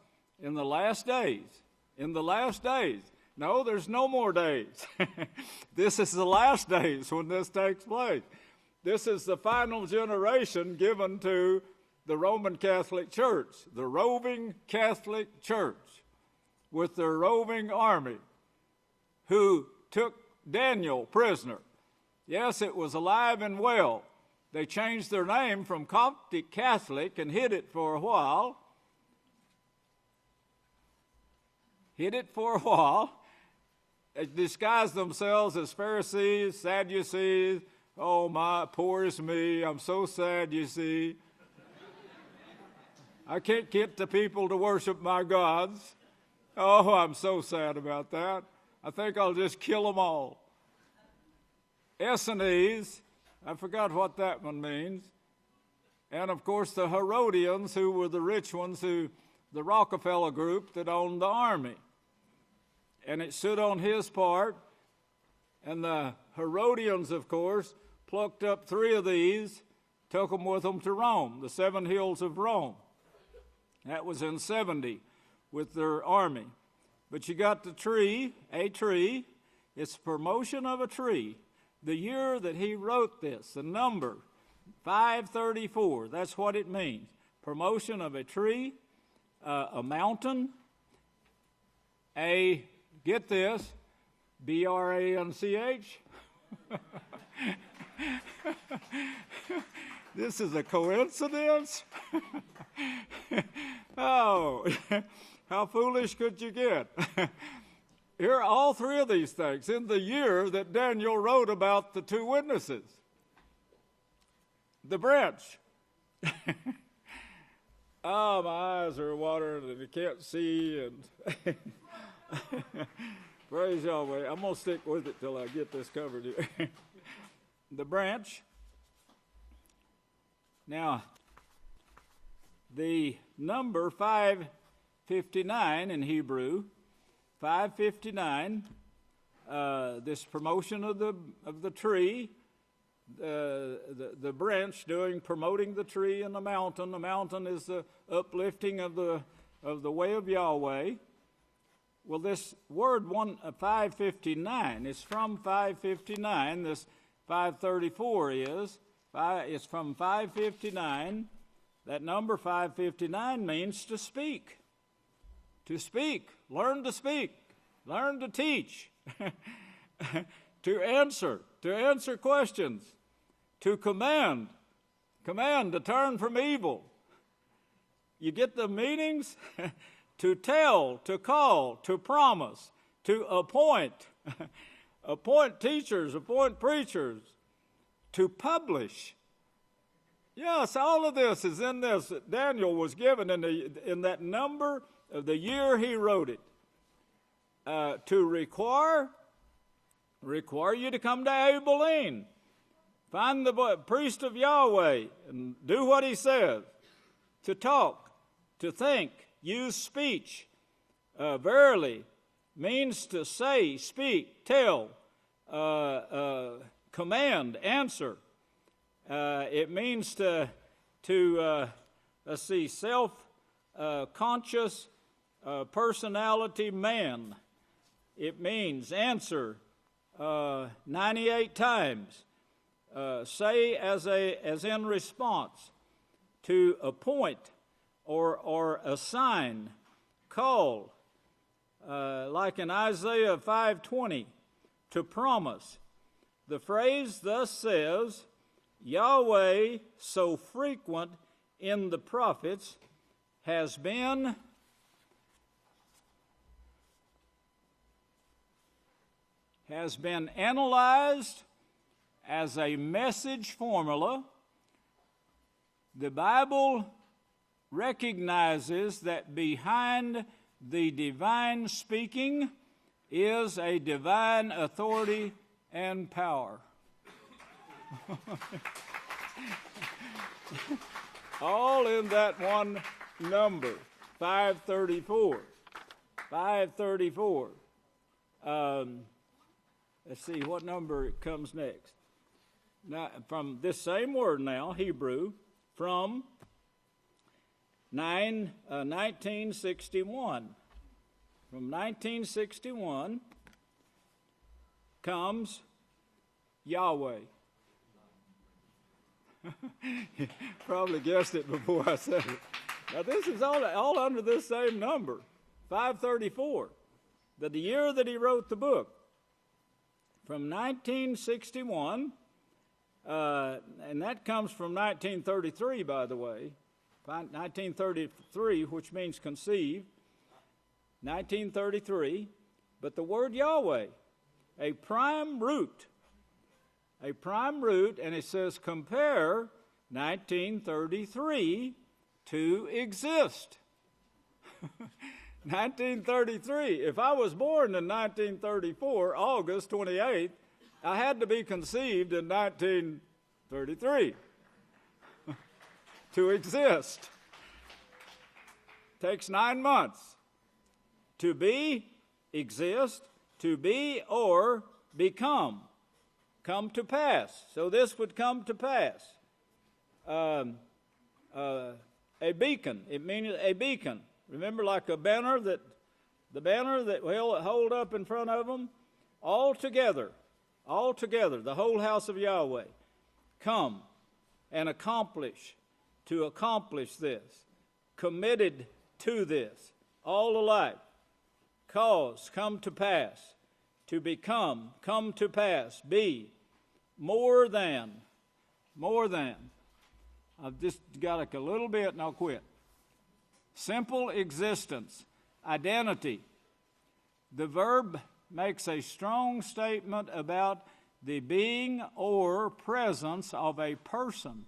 days. In the last days. No, there's no more days. This is the last days when this takes place. This is the final generation given to the Roman Catholic Church, the roving Catholic Church with their roving army who took Daniel prisoner. Yes, it was alive and well. They changed their name from Coptic Catholic and hid it for a while. They disguised themselves as Pharisees, Sadducees. Oh, my, poor is me. I'm so sad, you see. I can't get the people to worship my gods. Oh, I'm so sad about that. I think I'll just kill them all. Essenes, I forgot what that one means. And, of course, the Herodians, who were the rich ones, the Rockefeller group that owned the army. And it stood on his part. And the Herodians, of course, plucked up 3 of these, took them with them to Rome, the 7 hills of Rome. That was in 70 with their army. But you got the tree, a tree. It's promotion of a tree. The year that he wrote this, the number, 534, that's what it means. Promotion of a tree, a mountain, get this, B-R-A-N-C-H. This is a coincidence? Oh, how foolish could you get? Here are all 3 of these things in the year that Daniel wrote about the 2 witnesses. The branch. Oh, my eyes are watering and I can't see. And praise Yahweh. I'm going to stick with it till I get this covered here. The branch. Now, the number 559 in Hebrew, 559, this promotion of the tree, the branch promoting the tree and the mountain. The mountain is the uplifting of the way of Yahweh. Well, this word 559 is from 559. This 534 it's from 559. That number 559 means to speak. To speak. Learn to speak. Learn to teach. To answer questions. To command to turn from evil. You get the meanings? To tell, to call, to promise, to appoint, appoint teachers, appoint preachers, to publish. Yes, all of this is in this. Daniel was given in that number of the year he wrote it. To require you to come to Abelin. Find the priest of Yahweh and do what he says. To talk, to think, use speech. Verily means to say, speak, tell, command, answer. It means to self-conscious personality man. It means answer 98 times. Say as in response. To appoint or assign, call, like in Isaiah 5:20, to promise. The phrase thus says, Yahweh, so frequent in the prophets, has been analyzed as a message formula. The Bible recognizes that behind the divine speaking is a divine authority and power. All in that one number, 534. 534. Let's see what number comes next. Now, from this same word now, Hebrew, from 1961. From 1961 comes Yahweh. Probably guessed it before I said it. Now this is all under this same number, 534. The year that he wrote the book. From 1961, and that comes from 1933, by the way. 1933, which means conceived. 1933, but the word Yahweh, a prime root, and it says compare 1933 to exist. 1933. If I was born in 1934, August 28th, I had to be conceived in 1933 to exist. Takes 9 months. To be, exist, to be or become. Come to pass. So this would come to pass. A beacon. It means a beacon. Remember, like a banner the banner that we'll hold up in front of them? All together, the whole house of Yahweh. Come and accomplish, to accomplish this. Committed to this. All alike. Cause, come to pass. To become, come to pass. Be. More than. I've just got a little bit and I'll quit. Simple existence, identity. The verb makes a strong statement about the being or presence of a person.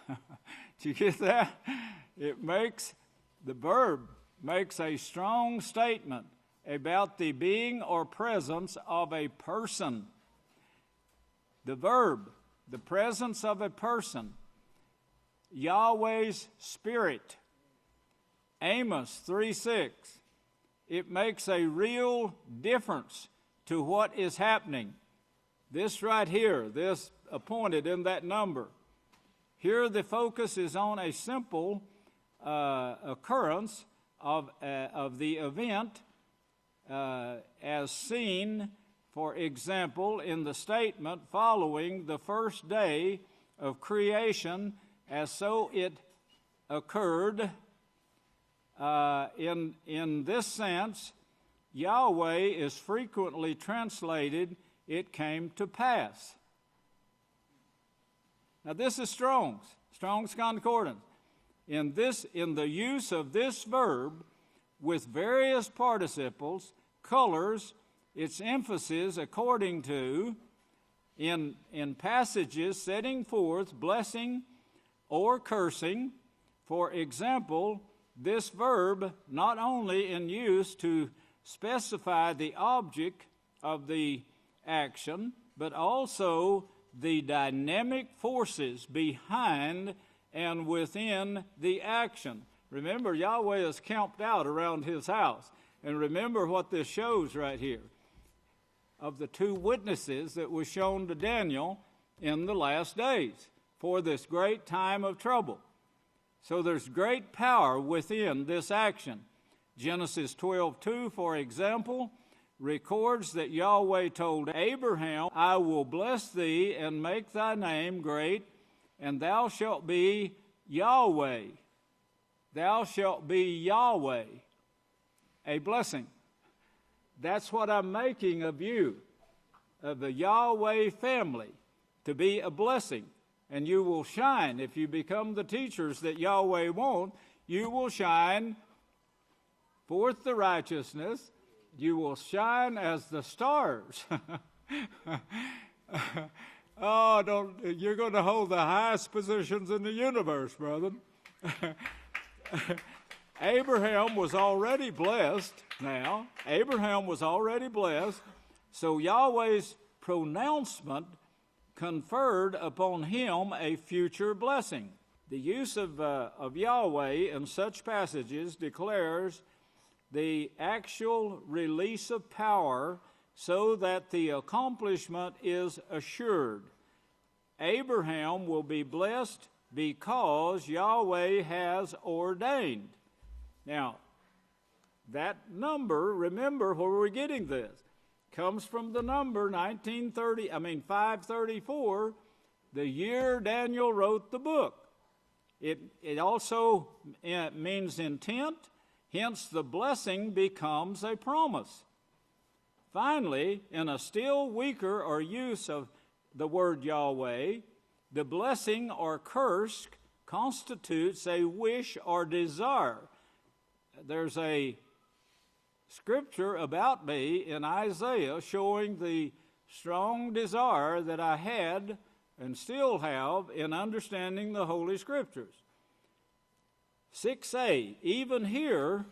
Did you get that? The verb makes a strong statement about the being or presence of a person. The verb, the presence of a person, Yahweh's Spirit. Amos 3:6. It makes a real difference to what is happening. This right here, this appointed in that number. Here the focus is on a simple occurrence of the event as seen, for example, in the statement following the first day of creation, as so it occurred. In this sense, Yahweh is frequently translated, "it came to pass." Now this is Strong's Concordance. In the use of this verb with various participles, colors its emphasis according to, in passages setting forth blessing or cursing. For example, this verb not only in use to specify the object of the action, but also the dynamic forces behind and within the action. Remember, Yahweh is camped out around his house. And remember what this shows right here of the two witnesses that was shown to Daniel in the last days for this great time of trouble. So there's great power within this action. Genesis 12:2, for example, records that Yahweh told Abraham, "I will bless thee and make thy name great, and thou shalt be Yahweh." Thou shalt be Yahweh, a blessing. That's what I'm making of you, of the Yahweh family, to be a blessing. And you will shine. If you become the teachers that Yahweh wants, you will shine forth the righteousness. You will shine as the stars. You're going to hold the highest positions in the universe, brother. Abraham was already blessed now. Abraham was already blessed. So Yahweh's pronouncement conferred upon him a future blessing. The use of Yahweh in such passages declares the actual release of power so that the accomplishment is assured. Abraham will be blessed because Yahweh has ordained. Now, that number, remember where we're getting this, comes from the number 534, the year Daniel wrote the book. It also means intent, hence the blessing becomes a promise. Finally, in a still weaker or use of the word Yahweh, the blessing or curse constitutes a wish or desire. There's a scripture about me in Isaiah showing the strong desire that I had and still have in understanding the Holy Scriptures. 6a, even here,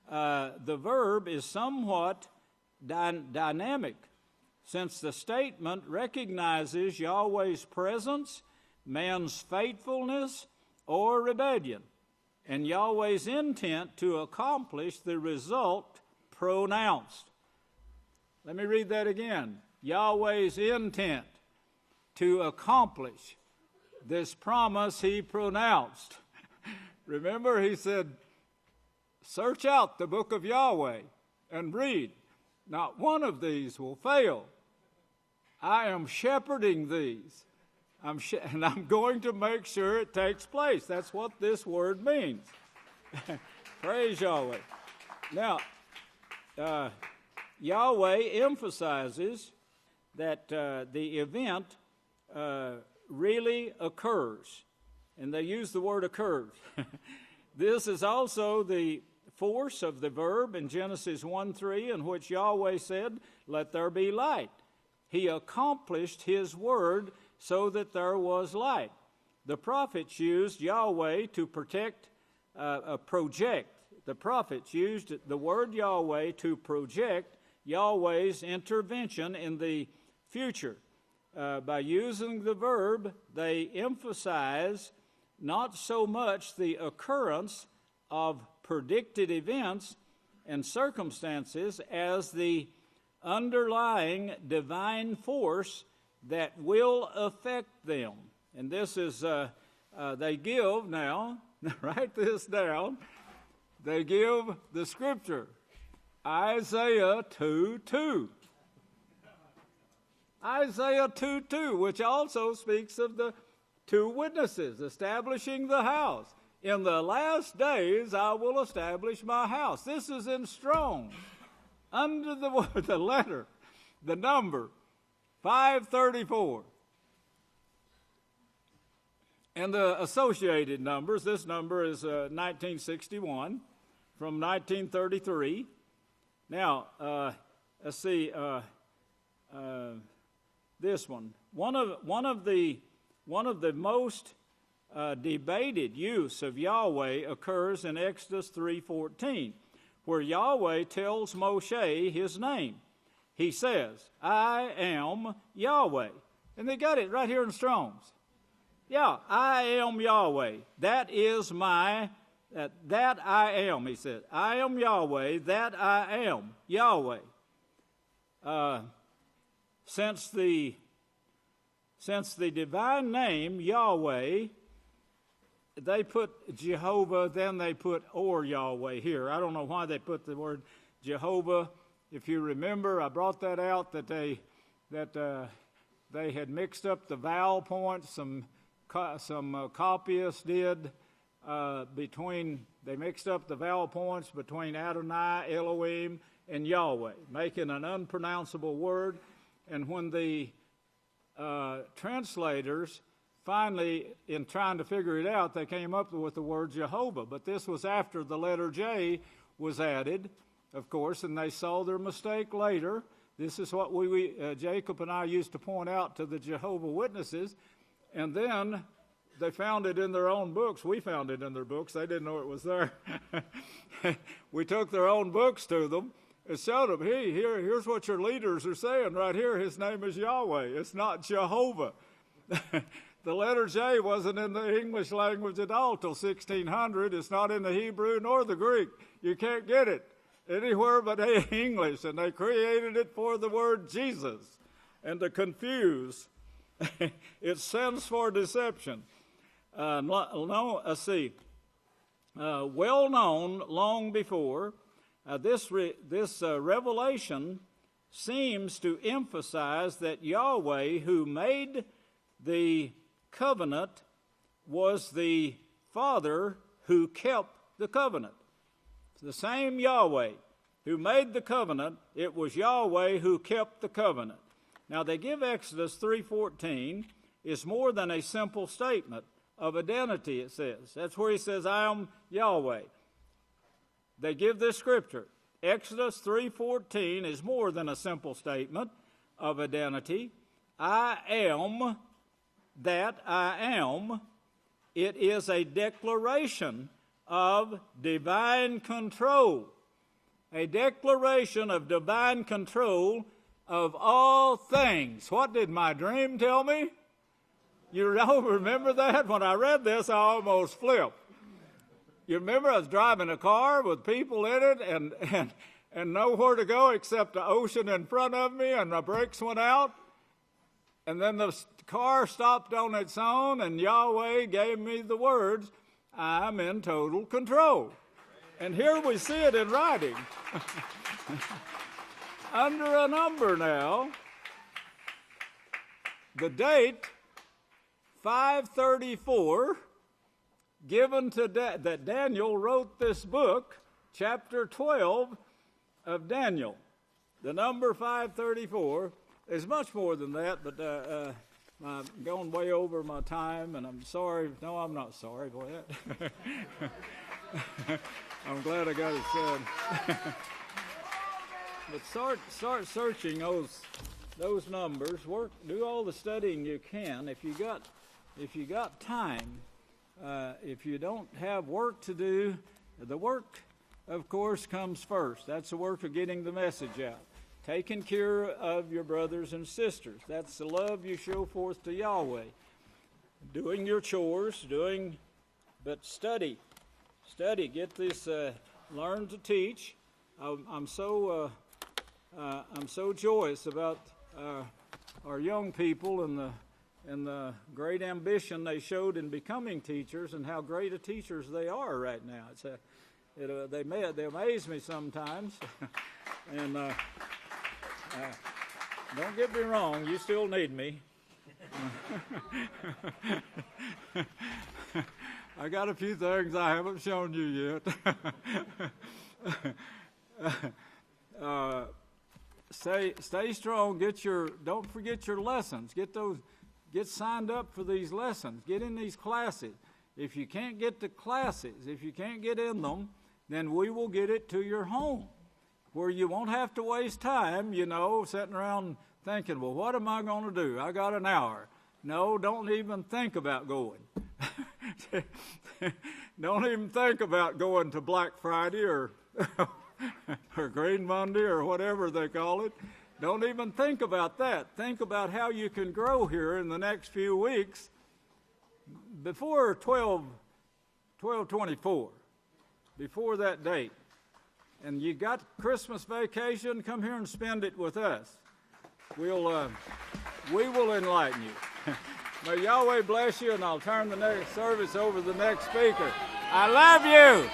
the verb is somewhat dynamic, since the statement recognizes Yahweh's presence, man's faithfulness or rebellion, and Yahweh's intent to accomplish the result pronounced. Let me read that again. Yahweh's intent to accomplish this promise he pronounced. Remember, he said, search out the book of Yahweh and read. Not one of these will fail. I am shepherding these. And I'm going to make sure it takes place. That's what this word means. Praise Yahweh. Now, Yahweh emphasizes that the event really occurs. And they use the word occurs. This is also the force of the verb in Genesis 1:3, in which Yahweh said, "Let there be light." He accomplished his word so that there was light. The prophets used Yahweh to protect project. The prophets used the word Yahweh to project Yahweh's intervention in the future. By using the verb, they emphasize not so much the occurrence of predicted events and circumstances as the underlying divine force that will affect them. And this is, they give now, write this down, they give the scripture, Isaiah 2:2. Isaiah 2:2, which also speaks of the two witnesses establishing the house. In the last days I will establish my house. This is in Strong's. Under the letter, the number, 534. And the associated numbers, this number is 1961 from 1933. Now, let's see, this one. One of the most debated use of Yahweh occurs in Exodus 3:14, where Yahweh tells Moshe his name. He says, I am Yahweh. And they got it right here in Strong's. Yeah, I am Yahweh. That is my, that I am, he said. I am Yahweh, that I am Yahweh. Since the divine name, Yahweh, they put Jehovah, then they put or Yahweh here. I don't know why they put the word Jehovah. If you remember, I brought that out that they had mixed up the vowel points. Some copyists did they mixed up the vowel points between Adonai, Elohim, and Yahweh, making an unpronounceable word. And when the translators finally, in trying to figure it out, they came up with the word Jehovah. But this was after the letter J was added, of course, and they saw their mistake later. This is what Jacob and I used to point out to the Jehovah Witnesses. And then they found it in their own books. We found it in their books. They didn't know it was there. We took their own books to them and showed them, hey, here's what your leaders are saying right here. His name is Yahweh. It's not Jehovah. The letter J wasn't in the English language at all till 1600. It's not in the Hebrew nor the Greek. You can't get it anywhere but English. And they created it for the word Jesus and to confuse. It stands for deception. Well known long before, this revelation seems to emphasize that Yahweh, who made the covenant, was the Father who kept the covenant. It's the same Yahweh who made the covenant. It was Yahweh who kept the covenant. Now, they give Exodus 3:14 is more than a simple statement of identity, it says. That's where he says, I am Yahweh. They give this scripture. Exodus 3:14 is more than a simple statement of identity. I am that I am. It is a declaration of divine control. A declaration of divine control of all things. What did my dream tell me? You remember that? When I read this, I almost flipped. You remember I was driving a car with people in it and nowhere to go except the ocean in front of me, and my brakes went out. And then the car stopped on its own, and Yahweh gave me the words, I'm in total control. And here we see it in writing. Under a number now, the date 534, given to that Daniel wrote this book, chapter 12 of Daniel. The number 534 is much more than that, but I'm going way over my time, and I'm sorry. No, I'm not sorry. Go ahead. I'm glad I got it said. But start searching those numbers. Do all the studying you can. If you got time, if you don't have work to do, the work, of course, comes first. That's the work of getting the message out. Taking care of your brothers and sisters. That's the love you show forth to Yahweh. Doing your chores, but study. Study. Get this, learn to teach. I'm so joyous about our young people and the great ambition they showed in becoming teachers and how great a teachers they are right now. They amaze me sometimes. And don't get me wrong, you still need me. I got a few things I haven't shown you yet. Stay strong. Don't forget your lessons. Get signed up for these lessons. Get in these classes. If you can't get to classes, if you can't get in them, then we will get it to your home, where you won't have to waste time, sitting around thinking, well, what am I going to do? I got an hour. No, don't even think about going. Don't even think about going to Black Friday or Green Monday or whatever they call it. Don't even think about that. Think about how you can grow here in the next few weeks before 12/24, before that date. And you got Christmas vacation, come here and spend it with us. We will enlighten you. May Yahweh bless you, and I'll turn the next service over to the next speaker. I love you.